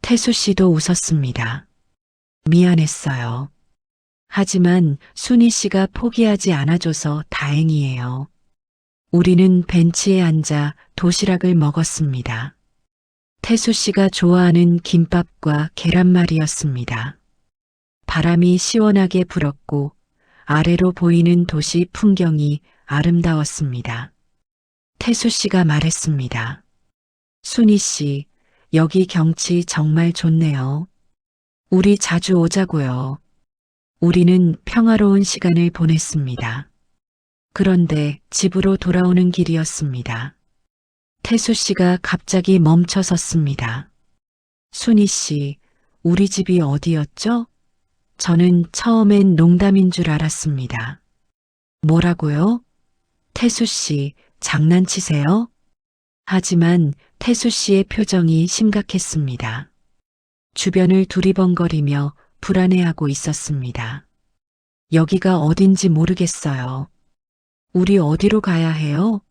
태수 씨도 웃었습니다. 미안했어요. 하지만 순희 씨가 포기하지 않아줘서 다행이에요. 우리는 벤치에 앉아 도시락을 먹었습니다. 태수 씨가 좋아하는 김밥과 계란말이였습니다. 바람이 시원하게 불었고 아래로 보이는 도시 풍경이 아름다웠습니다. 태수 씨가 말했습니다. 순희 씨, 여기 경치 정말 좋네요. 우리 자주 오자고요. 우리는 평화로운 시간을 보냈습니다. 그런데 집으로 돌아오는 길이었습니다. 태수 씨가 갑자기 멈춰 섰습니다. 순희 씨, 우리 집이 어디였죠? 저는 처음엔 농담인 줄 알았습니다. 뭐라고요? 태수 씨, 장난치세요? 하지만 태수 씨의 표정이 심각했습니다. 주변을 두리번거리며 불안해하고 있었습니다. 여기가 어딘지 모르겠어요. 우리 어디로 가야 해요?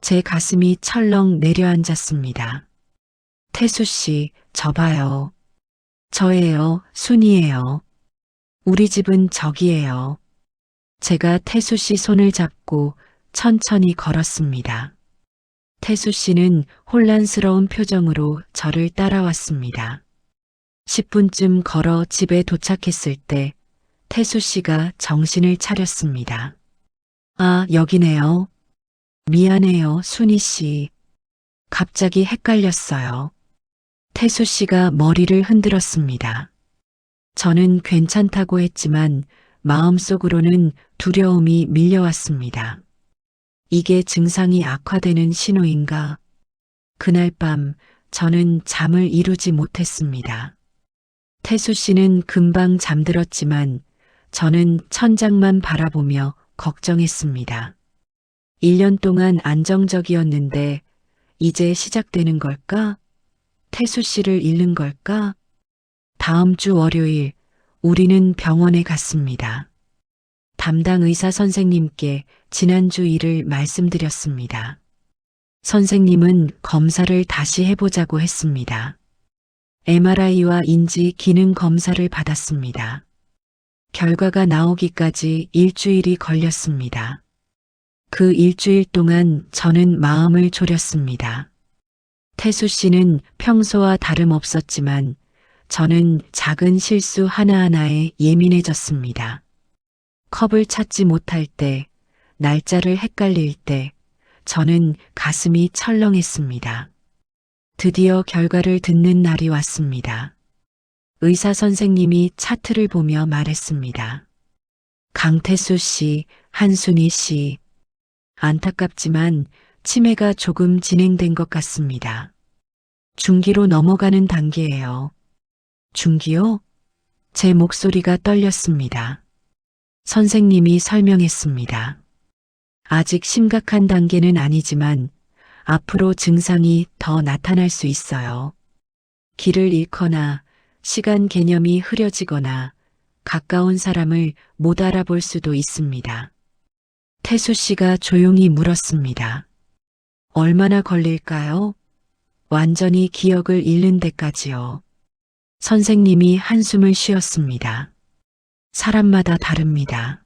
제 가슴이 철렁 내려앉았습니다. 태수 씨, 저 봐요. 저예요, 순이에요. 우리 집은 저기예요. 제가 태수 씨 손을 잡고 천천히 걸었습니다. 태수 씨는 혼란스러운 표정으로 저를 따라왔습니다. 10분쯤 걸어 집에 도착했을 때 태수 씨가 정신을 차렸습니다. 아, 여기네요. 미안해요, 순희 씨. 갑자기 헷갈렸어요. 태수 씨가 머리를 흔들었습니다. 저는 괜찮다고 했지만 마음속으로는 두려움이 밀려왔습니다. 이게 증상이 악화되는 신호인가? 그날 밤 저는 잠을 이루지 못했습니다. 태수 씨는 금방 잠들었지만 저는 천장만 바라보며 걱정했습니다. 1년 동안 안정적이었는데 이제 시작되는 걸까? 태수 씨를 잃는 걸까? 다음 주 월요일 우리는 병원에 갔습니다. 담당 의사 선생님께 지난주 일을 말씀드렸습니다. 선생님은 검사를 다시 해보자고 했습니다. MRI와 인지 기능 검사를 받았습니다. 결과가 나오기까지 일주일이 걸렸습니다. 그 일주일 동안 저는 마음을 졸였습니다. 태수 씨는 평소와 다름없었지만 저는 작은 실수 하나하나에 예민해졌습니다. 컵을 찾지 못할 때, 날짜를 헷갈릴 때 저는 가슴이 철렁했습니다. 드디어 결과를 듣는 날이 왔습니다. 의사 선생님이 차트를 보며 말했습니다. 강태수 씨, 한순희 씨. 안타깝지만 치매가 조금 진행된 것 같습니다. 중기로 넘어가는 단계예요. 중기요? 제 목소리가 떨렸습니다. 선생님이 설명했습니다. 아직 심각한 단계는 아니지만 앞으로 증상이 더 나타날 수 있어요. 길을 잃거나 시간 개념이 흐려지거나 가까운 사람을 못 알아볼 수도 있습니다. 태수 씨가 조용히 물었습니다. 얼마나 걸릴까요? 완전히 기억을 잃는 데까지요. 선생님이 한숨을 쉬었습니다. 사람마다 다릅니다.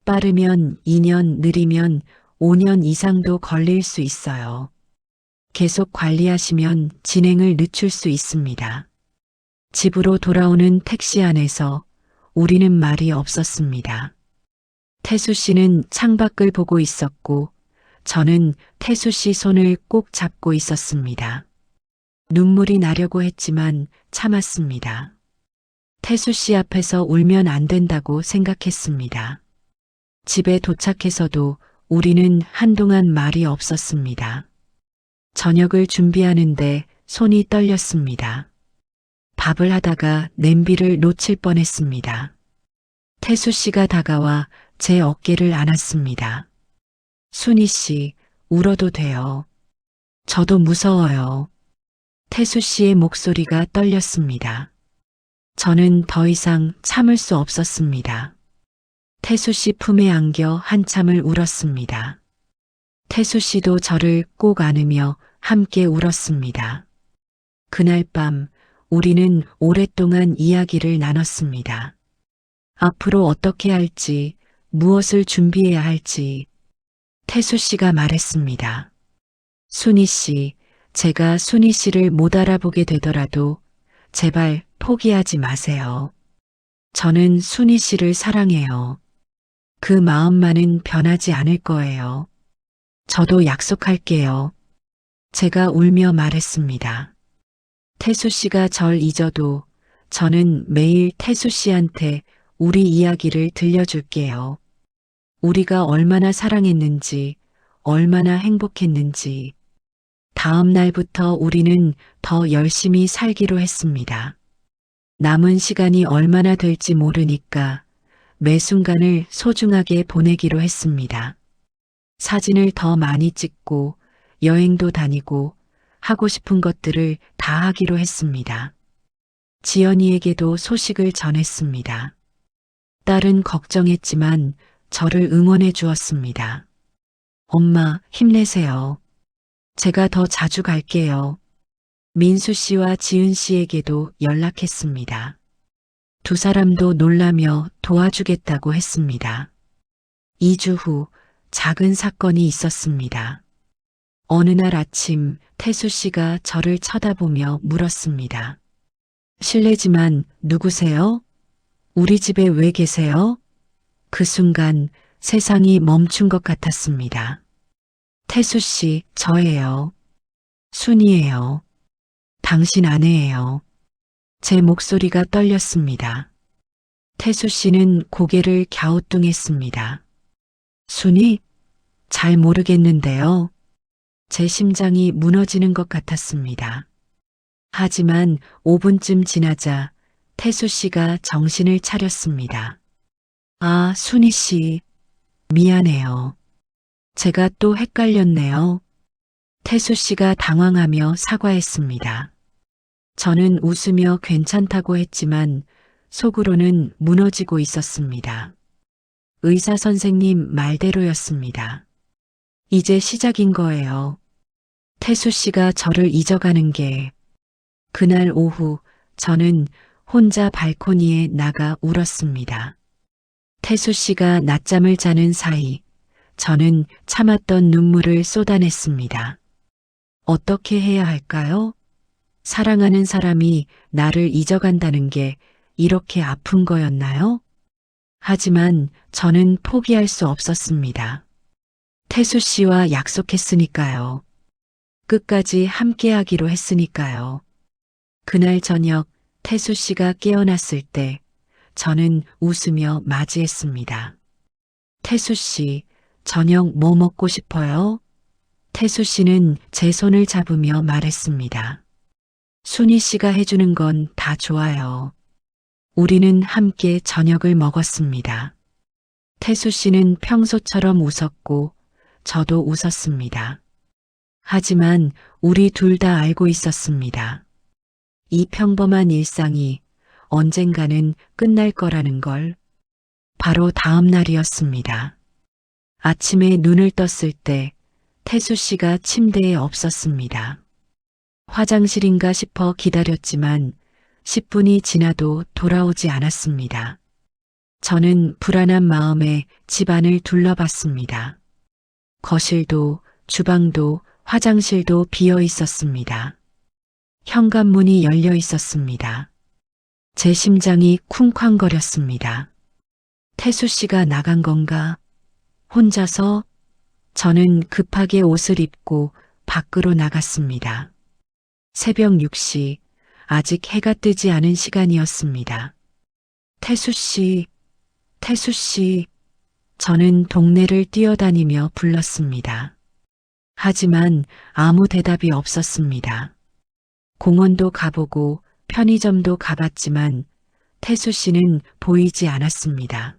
빠르면 2년, 느리면 5년 이상도 걸릴 수 있어요. 계속 관리하시면 진행을 늦출 수 있습니다. 집으로 돌아오는 택시 안에서 우리는 말이 없었습니다. 태수 씨는 창밖을 보고 있었고 저는 태수 씨 손을 꼭 잡고 있었습니다. 눈물이 나려고 했지만 참았습니다. 태수 씨 앞에서 울면 안 된다고 생각했습니다. 집에 도착해서도 우리는 한동안 말이 없었습니다. 저녁을 준비하는데 손이 떨렸습니다. 밥을 하다가 냄비를 놓칠 뻔했습니다. 태수 씨가 다가와 제 어깨를 안았습니다. 순희 씨, 울어도 돼요. 저도 무서워요. 태수 씨의 목소리가 떨렸습니다. 저는 더 이상 참을 수 없었습니다. 태수 씨 품에 안겨 한참을 울었습니다. 태수 씨도 저를 꼭 안으며 함께 울었습니다. 그날 밤 우리는 오랫동안 이야기를 나눴습니다. 앞으로 어떻게 할지, 무엇을 준비해야 할지. 태수 씨가 말했습니다. 순희 씨, 제가 순희 씨를 못 알아보게 되더라도 제발 포기하지 마세요. 저는 순희 씨를 사랑해요. 그 마음만은 변하지 않을 거예요. 저도 약속할게요. 제가 울며 말했습니다. 태수 씨가 절 잊어도 저는 매일 태수 씨한테 우리 이야기를 들려줄게요. 우리가 얼마나 사랑했는지, 얼마나 행복했는지. 다음 날부터 우리는 더 열심히 살기로 했습니다. 남은 시간이 얼마나 될지 모르니까 매 순간을 소중하게 보내기로 했습니다. 사진을 더 많이 찍고 여행도 다니고 하고 싶은 것들을 다 하기로 했습니다. 지연이에게도 소식을 전했습니다. 딸은 걱정했지만 저를 응원해 주었습니다. 엄마, 힘내세요. 제가 더 자주 갈게요. 민수 씨와 지은 씨에게도 연락했습니다. 두 사람도 놀라며 도와주겠다고 했습니다. 2주 후 작은 사건이 있었습니다. 어느 날 아침 태수 씨가 저를 쳐다보며 물었습니다. 실례지만 누구세요? 우리 집에 왜 계세요? 그 순간 세상이 멈춘 것 같았습니다. 태수 씨, 저예요. 순이에요. 당신 아내예요. 제 목소리가 떨렸습니다. 태수 씨는 고개를 갸우뚱했습니다. 순이? 잘 모르겠는데요. 제 심장이 무너지는 것 같았습니다. 하지만 5분쯤 지나자 태수 씨가 정신을 차렸습니다. 아, 순희 씨. 미안해요. 제가 또 헷갈렸네요. 태수 씨가 당황하며 사과했습니다. 저는 웃으며 괜찮다고 했지만 속으로는 무너지고 있었습니다. 의사 선생님 말대로였습니다. 이제 시작인 거예요. 태수 씨가 저를 잊어가는 게. 그날 오후 저는 혼자 발코니에 나가 울었습니다. 태수 씨가 낮잠을 자는 사이 저는 참았던 눈물을 쏟아냈습니다. 어떻게 해야 할까요? 사랑하는 사람이 나를 잊어간다는 게 이렇게 아픈 거였나요? 하지만 저는 포기할 수 없었습니다. 태수 씨와 약속했으니까요. 끝까지 함께하기로 했으니까요. 그날 저녁 태수 씨가 깨어났을 때 저는 웃으며 맞이했습니다. 태수 씨, 저녁 뭐 먹고 싶어요? 태수 씨는 제 손을 잡으며 말했습니다. 순희 씨가 해주는 건 다 좋아요. 우리는 함께 저녁을 먹었습니다. 태수 씨는 평소처럼 웃었고 저도 웃었습니다. 하지만 우리 둘 다 알고 있었습니다. 이 평범한 일상이 언젠가는 끝날 거라는 걸. 바로 다음 날이었습니다. 아침에 눈을 떴을 때 태수 씨가 침대에 없었습니다. 화장실인가 싶어 기다렸지만 10분이 지나도 돌아오지 않았습니다. 저는 불안한 마음에 집안을 둘러봤습니다. 거실도 주방도 화장실도 비어 있었습니다. 현관문이 열려 있었습니다. 제 심장이 쿵쾅거렸습니다. 태수 씨가 나간 건가? 혼자서? 저는 급하게 옷을 입고 밖으로 나갔습니다. 새벽 6시, 아직 해가 뜨지 않은 시간이었습니다. 태수 씨, 태수 씨. 저는 동네를 뛰어다니며 불렀습니다. 하지만 아무 대답이 없었습니다. 공원도 가보고 편의점도 가봤지만 태수 씨는 보이지 않았습니다.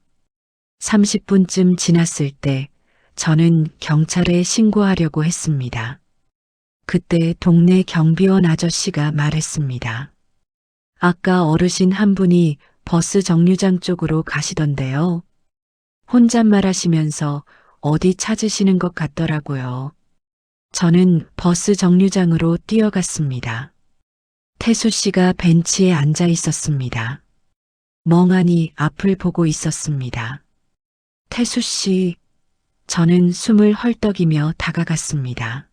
30분쯤 지났을 때 저는 경찰에 신고하려고 했습니다. 그때 동네 경비원 아저씨가 말했습니다. 아까 어르신 한 분이 버스 정류장 쪽으로 가시던데요. 혼잣말하시면서 어디 찾으시는 것 같더라고요. 저는 버스 정류장으로 뛰어갔습니다. 태수 씨가 벤치에 앉아 있었습니다. 멍하니 앞을 보고 있었습니다. 태수 씨, 저는 숨을 헐떡이며 다가갔습니다.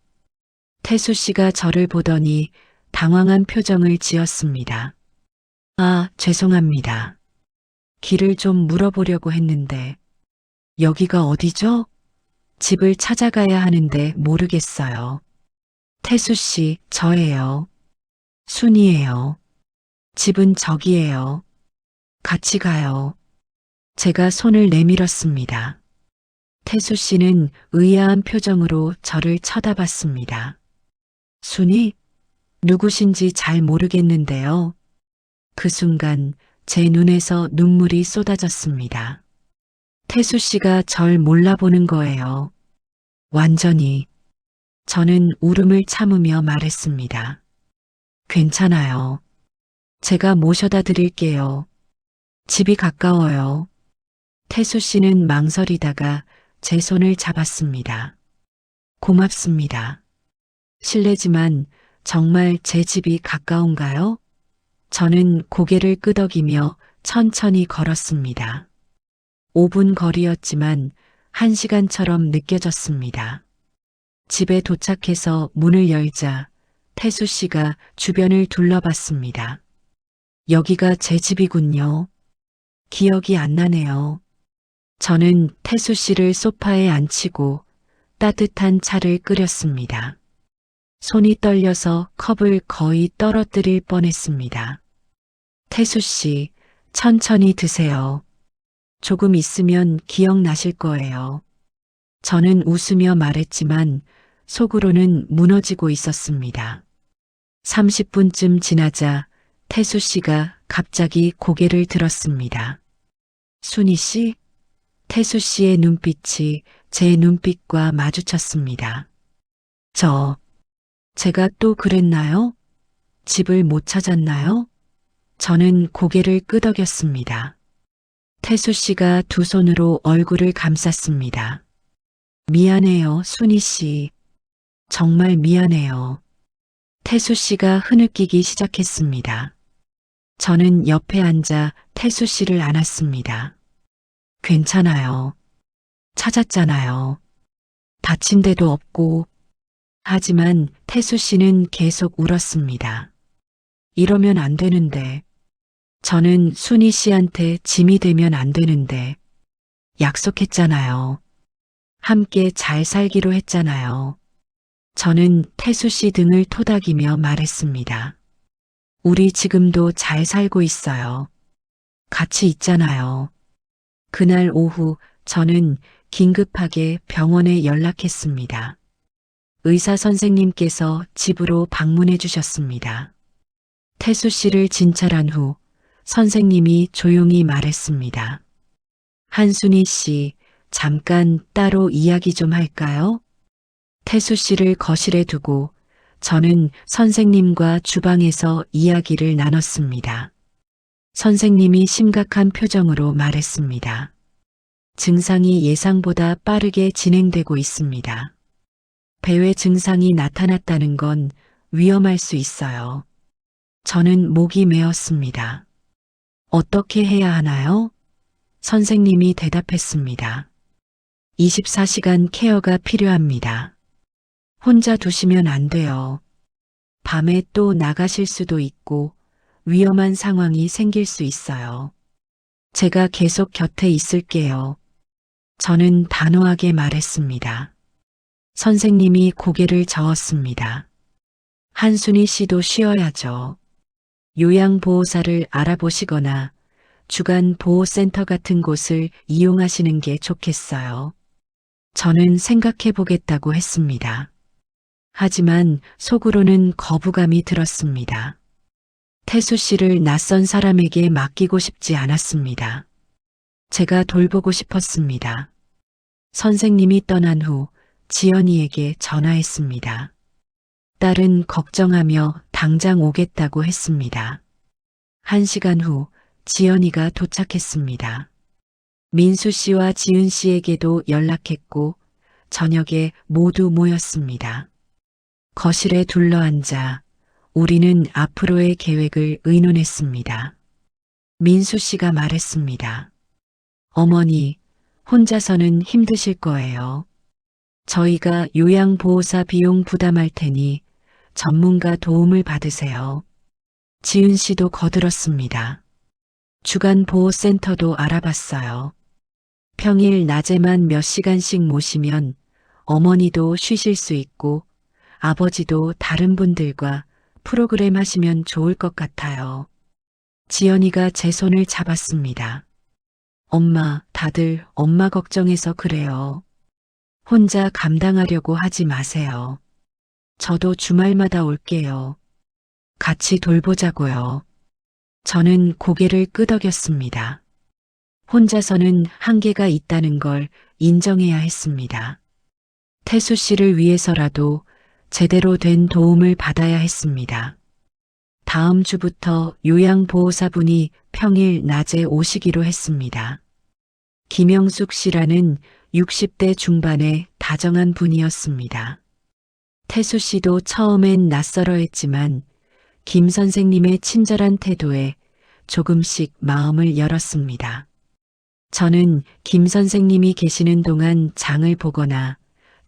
태수 씨가 저를 보더니 당황한 표정을 지었습니다. 아, 죄송합니다. 길을 좀 물어보려고 했는데 여기가 어디죠? 집을 찾아가야 하는데 모르겠어요. 태수 씨, 저예요. 순이에요. 집은 저기예요. 같이 가요. 제가 손을 내밀었습니다. 태수 씨는 의아한 표정으로 저를 쳐다봤습니다. 순이? 누구신지 잘 모르겠는데요. 그 순간 제 눈에서 눈물이 쏟아졌습니다. 태수 씨가 절 몰라보는 거예요. 완전히. 저는 울음을 참으며 말했습니다. 괜찮아요. 제가 모셔다 드릴게요. 집이 가까워요. 태수 씨는 망설이다가 제 손을 잡았습니다. 고맙습니다. 실례지만 정말 제 집이 가까운가요? 저는 고개를 끄덕이며 천천히 걸었습니다. 5분 거리였지만 1시간처럼 느껴졌습니다. 집에 도착해서 문을 열자 태수 씨가 주변을 둘러봤습니다. 여기가 제 집이군요. 기억이 안 나네요. 저는 태수 씨를 소파에 앉히고 따뜻한 차를 끓였습니다. 손이 떨려서 컵을 거의 떨어뜨릴 뻔했습니다. 태수 씨, 천천히 드세요. 조금 있으면 기억나실 거예요. 저는 웃으며 말했지만 속으로는 무너지고 있었습니다. 30분쯤 지나자 태수 씨가 갑자기 고개를 들었습니다. 순이 씨? 태수 씨의 눈빛이 제 눈빛과 마주쳤습니다. 제가 또 그랬나요? 집을 못 찾았나요? 저는 고개를 끄덕였습니다. 태수 씨가 두 손으로 얼굴을 감쌌습니다. 미안해요, 순이 씨. 정말 미안해요. 태수 씨가 흐느끼기 시작했습니다. 저는 옆에 앉아 태수 씨를 안았습니다. 괜찮아요. 찾았잖아요. 다친 데도 없고. 하지만 태수 씨는 계속 울었습니다. 이러면 안 되는데. 저는 순이 씨한테 짐이 되면 안 되는데. 약속했잖아요. 함께 잘 살기로 했잖아요. 저는 태수 씨 등을 토닥이며 말했습니다. 우리 지금도 잘 살고 있어요. 같이 있잖아요. 그날 오후 저는 긴급하게 병원에 연락했습니다. 의사 선생님께서 집으로 방문해 주셨습니다. 태수 씨를 진찰한 후 선생님이 조용히 말했습니다. 한순희 씨, 잠깐 따로 이야기 좀 할까요? 태수 씨를 거실에 두고 저는 선생님과 주방에서 이야기를 나눴습니다. 선생님이 심각한 표정으로 말했습니다. 증상이 예상보다 빠르게 진행되고 있습니다. 배회 증상이 나타났다는 건 위험할 수 있어요. 저는 목이 메었습니다. 어떻게 해야 하나요? 선생님이 대답했습니다. 24시간 케어가 필요합니다. 혼자 두시면 안 돼요. 밤에 또 나가실 수도 있고 위험한 상황이 생길 수 있어요. 제가 계속 곁에 있을게요. 저는 단호하게 말했습니다. 선생님이 고개를 저었습니다. 한순희 씨도 쉬어야죠. 요양보호사를 알아보시거나 주간 보호센터 같은 곳을 이용하시는 게 좋겠어요. 저는 생각해 보겠다고 했습니다. 하지만 속으로는 거부감이 들었습니다. 태수 씨를 낯선 사람에게 맡기고 싶지 않았습니다. 제가 돌보고 싶었습니다. 선생님이 떠난 후 지연이에게 전화했습니다. 딸은 걱정하며 당장 오겠다고 했습니다. 1시간 후 지연이가 도착했습니다. 민수 씨와 지은 씨에게도 연락했고 저녁에 모두 모였습니다. 거실에 둘러앉아 우리는 앞으로의 계획을 의논했습니다. 민수 씨가 말했습니다. 어머니, 혼자서는 힘드실 거예요. 저희가 요양보호사 비용 부담할 테니 전문가 도움을 받으세요. 지은 씨도 거들었습니다. 주간 보호센터도 알아봤어요. 평일 낮에만 몇 시간씩 모시면 어머니도 쉬실 수 있고 아버지도 다른 분들과 프로그램 하시면 좋을 것 같아요. 지연이가 제 손을 잡았습니다. 엄마, 다들 엄마 걱정해서 그래요. 혼자 감당하려고 하지 마세요. 저도 주말마다 올게요. 같이 돌보자고요. 저는 고개를 끄덕였습니다. 혼자서는 한계가 있다는 걸 인정해야 했습니다. 태수 씨를 위해서라도 제대로 된 도움을 받아야 했습니다. 다음 주부터 요양보호사분이 평일 낮에 오시기로 했습니다. 김영숙 씨라는 60대 중반의 다정한 분이었습니다. 태수 씨도 처음엔 낯설어했지만 김 선생님의 친절한 태도에 조금씩 마음을 열었습니다. 저는 김 선생님이 계시는 동안 장을 보거나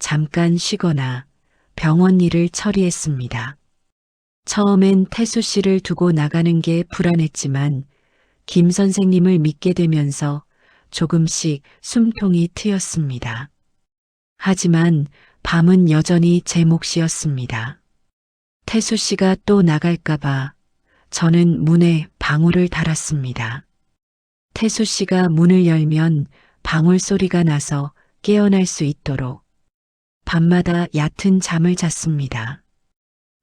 잠깐 쉬거나 병원 일을 처리했습니다. 처음엔 태수 씨를 두고 나가는 게 불안했지만 김 선생님을 믿게 되면서 조금씩 숨통이 트였습니다. 하지만 밤은 여전히 제 몫이었습니다. 태수 씨가 또 나갈까봐 저는 문에 방울을 달았습니다. 태수 씨가 문을 열면 방울 소리가 나서 깨어날 수 있도록 밤마다 얕은 잠을 잤습니다.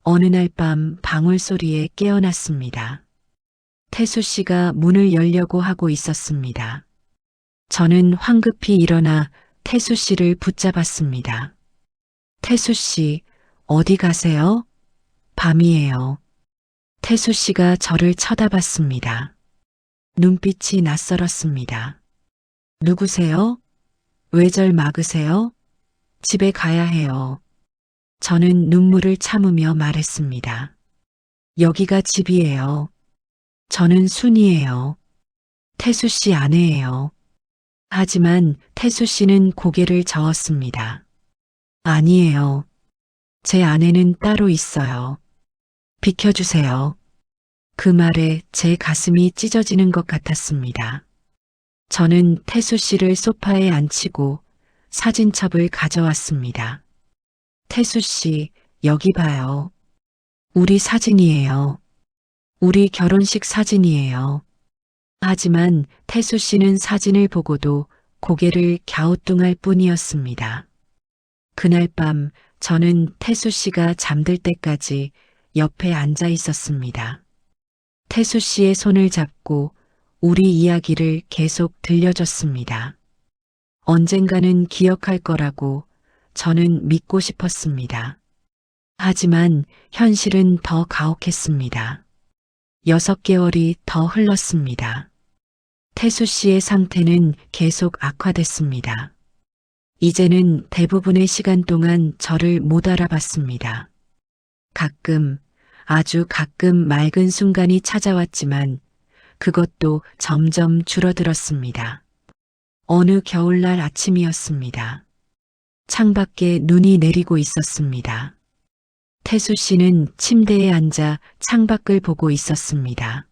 어느 날 밤 방울 소리에 깨어났습니다. 태수 씨가 문을 열려고 하고 있었습니다. 저는 황급히 일어나 태수 씨를 붙잡았습니다. 태수 씨, 어디 가세요? 밤이에요. 태수 씨가 저를 쳐다봤습니다. 눈빛이 낯설었습니다. 누구세요? 왜 절 막으세요? 집에 가야 해요. 저는 눈물을 참으며 말했습니다. 여기가 집이에요. 저는 순이에요. 태수 씨 아내예요. 하지만 태수 씨는 고개를 저었습니다. 아니에요. 제 아내는 따로 있어요. 비켜주세요. 그 말에 제 가슴이 찢어지는 것 같았습니다. 저는 태수 씨를 소파에 앉히고 사진첩을 가져왔습니다. 태수 씨, 여기 봐요. 우리 사진이에요. 우리 결혼식 사진이에요. 하지만 태수 씨는 사진을 보고도 고개를 갸우뚱할 뿐이었습니다. 그날 밤 저는 태수 씨가 잠들 때까지 옆에 앉아 있었습니다. 태수 씨의 손을 잡고 우리 이야기를 계속 들려줬습니다. 언젠가는 기억할 거라고 저는 믿고 싶었습니다. 하지만 현실은 더 가혹했습니다. 6개월이 더 흘렀습니다. 태수 씨의 상태는 계속 악화됐습니다. 이제는 대부분의 시간 동안 저를 못 알아봤습니다. 가끔, 아주 가끔 맑은 순간이 찾아왔지만 그것도 점점 줄어들었습니다. 어느 겨울날 아침이었습니다. 창밖에 눈이 내리고 있었습니다. 태수 씨는 침대에 앉아 창밖을 보고 있었습니다.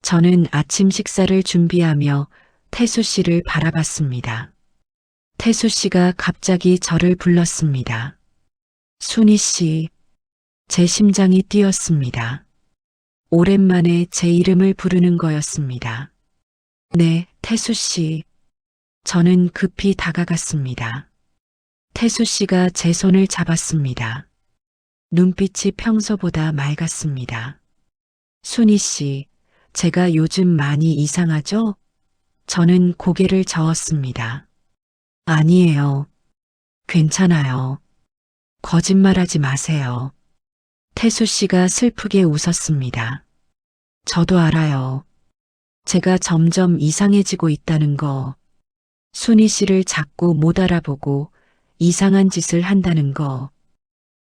저는 아침 식사를 준비하며 태수 씨를 바라봤습니다. 태수 씨가 갑자기 저를 불렀습니다. 순희 씨, 제 심장이 뛰었습니다. 오랜만에 제 이름을 부르는 거였습니다. 네, 태수 씨. 저는 급히 다가갔습니다. 태수 씨가 제 손을 잡았습니다. 눈빛이 평소보다 맑았습니다. 순희 씨, 제가 요즘 많이 이상하죠? 저는 고개를 저었습니다. 아니에요. 괜찮아요. 거짓말하지 마세요. 태수 씨가 슬프게 웃었습니다. 저도 알아요. 제가 점점 이상해지고 있다는 거. 순희 씨를 자꾸 못 알아보고 이상한 짓을 한다는 거.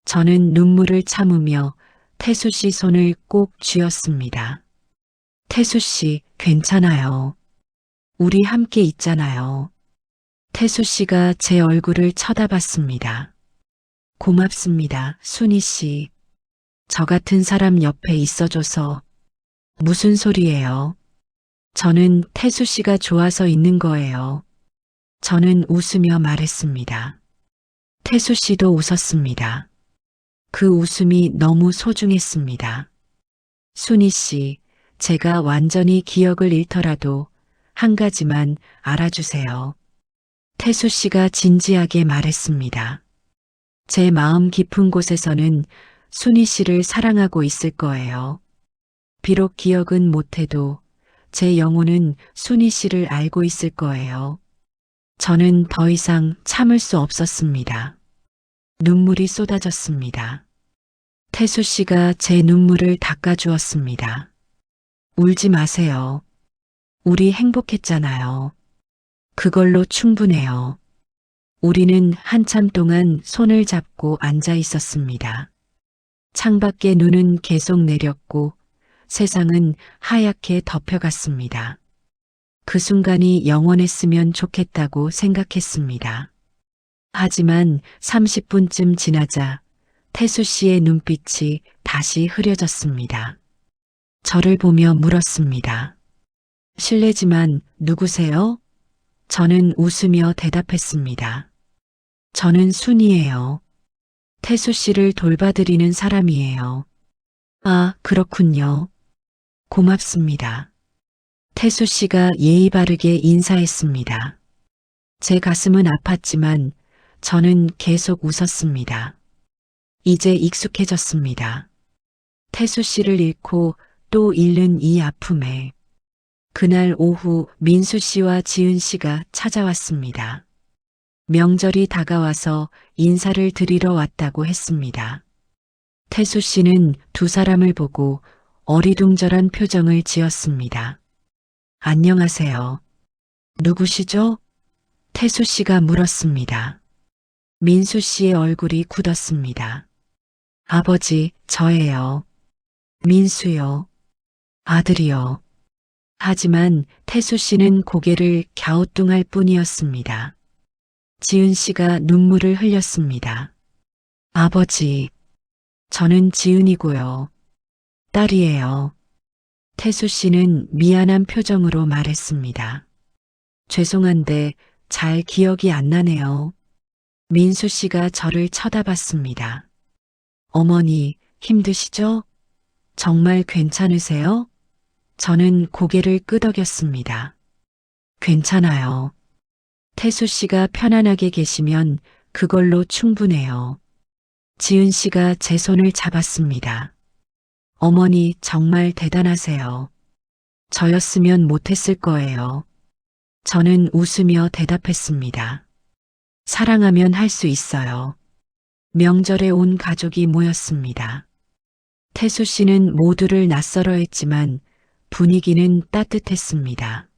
저는 눈물을 참으며 태수 씨 손을 꼭 쥐었습니다. 태수 씨, 괜찮아요. 우리 함께 있잖아요. 태수 씨가 제 얼굴을 쳐다봤습니다. 고맙습니다, 순희 씨. 저 같은 사람 옆에 있어줘서. 무슨 소리예요? 저는 태수 씨가 좋아서 있는 거예요. 저는 웃으며 말했습니다. 태수 씨도 웃었습니다. 그 웃음이 너무 소중했습니다. 순희 씨, 제가 완전히 기억을 잃더라도 한 가지만 알아주세요. 태수 씨가 진지하게 말했습니다. 제 마음 깊은 곳에서는 순희 씨를 사랑하고 있을 거예요. 비록 기억은 못해도 제 영혼은 순희 씨를 알고 있을 거예요. 저는 더 이상 참을 수 없었습니다. 눈물이 쏟아졌습니다. 태수 씨가 제 눈물을 닦아주었습니다. 울지 마세요. 우리 행복했잖아요. 그걸로 충분해요. 우리는 한참 동안 손을 잡고 앉아 있었습니다. 창밖에 눈은 계속 내렸고 세상은 하얗게 덮여갔습니다. 그 순간이 영원했으면 좋겠다고 생각했습니다. 하지만 30분쯤 지나자 태수 씨의 눈빛이 다시 흐려졌습니다. 저를 보며 물었습니다. 실례지만 누구세요? 저는 웃으며 대답했습니다. 저는 순이에요. 태수 씨를 돌봐드리는 사람이에요. 아, 그렇군요. 고맙습니다. 태수 씨가 예의 바르게 인사했습니다. 제 가슴은 아팠지만 저는 계속 웃었습니다. 이제 익숙해졌습니다. 태수 씨를 잃고 또 잃는 이 아픔에. 그날 오후 민수 씨와 지은 씨가 찾아왔습니다. 명절이 다가와서 인사를 드리러 왔다고 했습니다. 태수 씨는 두 사람을 보고 어리둥절한 표정을 지었습니다. 안녕하세요. 누구시죠? 태수 씨가 물었습니다. 민수 씨의 얼굴이 굳었습니다. 아버지, 저예요. 민수요. 아들이요. 하지만 태수 씨는 고개를 갸우뚱할 뿐이었습니다. 지은 씨가 눈물을 흘렸습니다. 아버지, 저는 지은이고요. 딸이에요. 태수 씨는 미안한 표정으로 말했습니다. 죄송한데 잘 기억이 안 나네요. 민수 씨가 저를 쳐다봤습니다. 어머니, 힘드시죠? 정말 괜찮으세요? 저는 고개를 끄덕였습니다. 괜찮아요. 태수 씨가 편안하게 계시면 그걸로 충분해요. 지은 씨가 제 손을 잡았습니다. 어머니 정말 대단하세요. 저였으면 못했을 거예요. 저는 웃으며 대답했습니다. 사랑하면 할 수 있어요. 명절에 온 가족이 모였습니다. 태수 씨는 모두를 낯설어 했지만 분위기는 따뜻했습니다.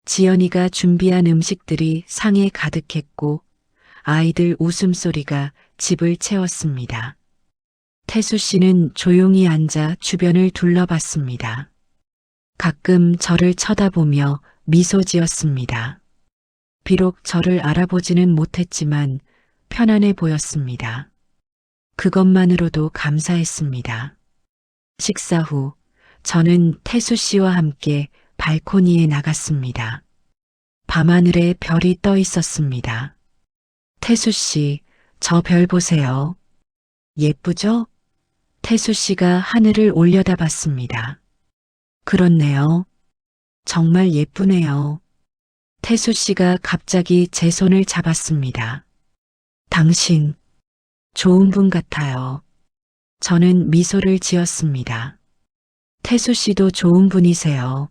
지연이가 준비한 음식들이 상에 가득했고 아이들 웃음소리가 집을 채웠습니다. 태수 씨는 조용히 앉아 주변을 둘러봤습니다. 가끔 저를 쳐다보며 미소 지었습니다. 비록 저를 알아보지는 못했지만 편안해 보였습니다. 그것만으로도 감사했습니다. 식사 후 저는 태수 씨와 함께 발코니에 나갔습니다. 밤하늘에 별이 떠 있었습니다. 태수 씨, 저 별 보세요. 예쁘죠? 태수 씨가 하늘을 올려다봤습니다. 그렇네요. 정말 예쁘네요. 태수 씨가 갑자기 제 손을 잡았습니다. 당신, 좋은 분 같아요. 저는 미소를 지었습니다. 태수 씨도 좋은 분이세요.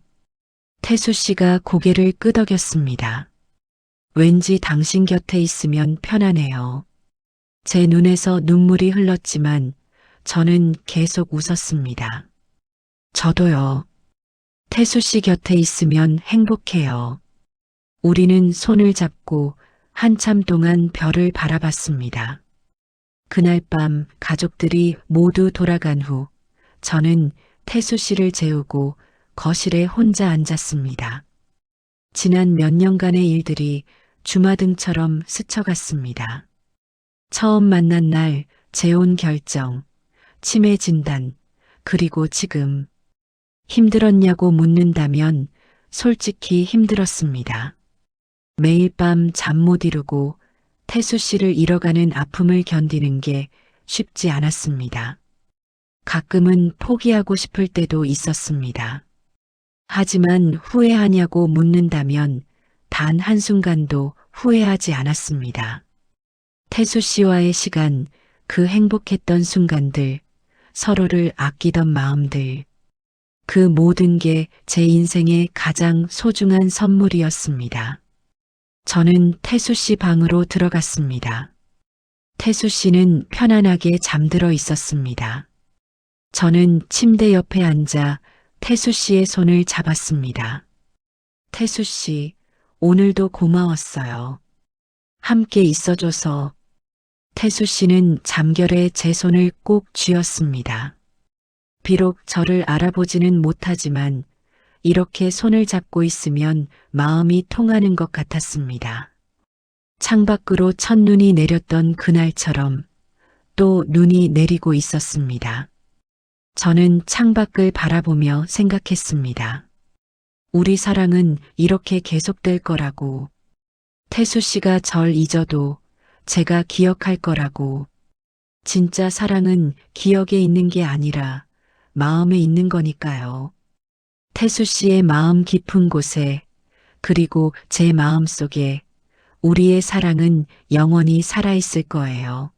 태수 씨가 고개를 끄덕였습니다. 왠지 당신 곁에 있으면 편하네요. 제 눈에서 눈물이 흘렀지만 저는 계속 웃었습니다. 저도요. 태수 씨 곁에 있으면 행복해요. 우리는 손을 잡고 한참 동안 별을 바라봤습니다. 그날 밤 가족들이 모두 돌아간 후 저는 태수 씨를 재우고 거실에 혼자 앉았습니다. 지난 몇 년간의 일들이 주마등처럼 스쳐갔습니다. 처음 만난 날 재혼 결정, 치매 진단, 그리고 지금 힘들었냐고 묻는다면 솔직히 힘들었습니다. 매일 밤 잠 못 이루고 태수 씨를 잃어가는 아픔을 견디는 게 쉽지 않았습니다. 가끔은 포기하고 싶을 때도 있었습니다. 하지만 후회하냐고 묻는다면 단 한순간도 후회하지 않았습니다. 태수 씨와의 시간, 그 행복했던 순간들, 서로를 아끼던 마음들, 그 모든 게 제 인생의 가장 소중한 선물이었습니다. 저는 태수 씨 방으로 들어갔습니다. 태수 씨는 편안하게 잠들어 있었습니다. 저는 침대 옆에 앉아 태수 씨의 손을 잡았습니다. 태수 씨, 오늘도 고마웠어요. 함께 있어줘서. 태수 씨는 잠결에 제 손을 꼭 쥐었습니다. 비록 저를 알아보지는 못하지만 이렇게 손을 잡고 있으면 마음이 통하는 것 같았습니다. 창밖으로 첫눈이 내렸던 그날처럼 또 눈이 내리고 있었습니다. 저는 창밖을 바라보며 생각했습니다. 우리 사랑은 이렇게 계속될 거라고. 태수 씨가 절 잊어도 제가 기억할 거라고. 진짜 사랑은 기억에 있는 게 아니라 마음에 있는 거니까요. 태수 씨의 마음 깊은 곳에, 그리고 제 마음 속에 우리의 사랑은 영원히 살아있을 거예요.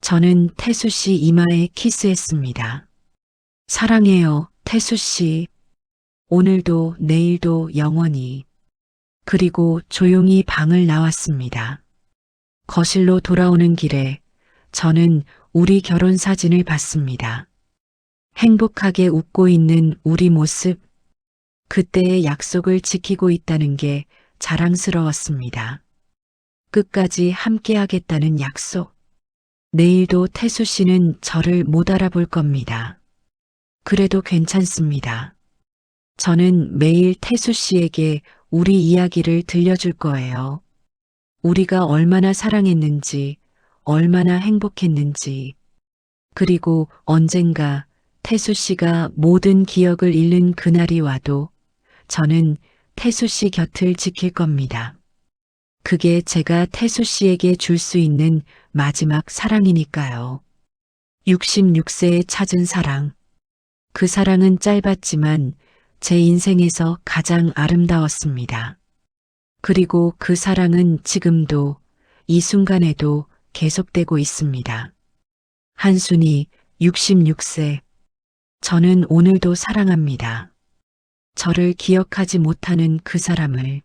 저는 태수 씨 이마에 키스했습니다. 사랑해요, 태수 씨. 오늘도 내일도 영원히. 그리고 조용히 방을 나왔습니다. 거실로 돌아오는 길에 저는 우리 결혼 사진을 봤습니다. 행복하게 웃고 있는 우리 모습, 그때의 약속을 지키고 있다는 게 자랑스러웠습니다. 끝까지 함께 하겠다는 약속. 내일도 태수 씨는 저를 못 알아볼 겁니다. 그래도 괜찮습니다. 저는 매일 태수 씨에게 우리 이야기를 들려줄 거예요. 우리가 얼마나 사랑했는지, 얼마나 행복했는지, 그리고 언젠가 태수 씨가 모든 기억을 잃는 그날이 와도 저는 태수 씨 곁을 지킬 겁니다. 그게 제가 태수 씨에게 줄 수 있는 마지막 사랑이니까요. 66세에 찾은 사랑. 그 사랑은 짧았지만 제 인생에서 가장 아름다웠습니다. 그리고 그 사랑은 지금도, 이 순간에도 계속되고 있습니다. 한순이 66세. 저는 오늘도 사랑합니다. 저를 기억하지 못하는 그 사람을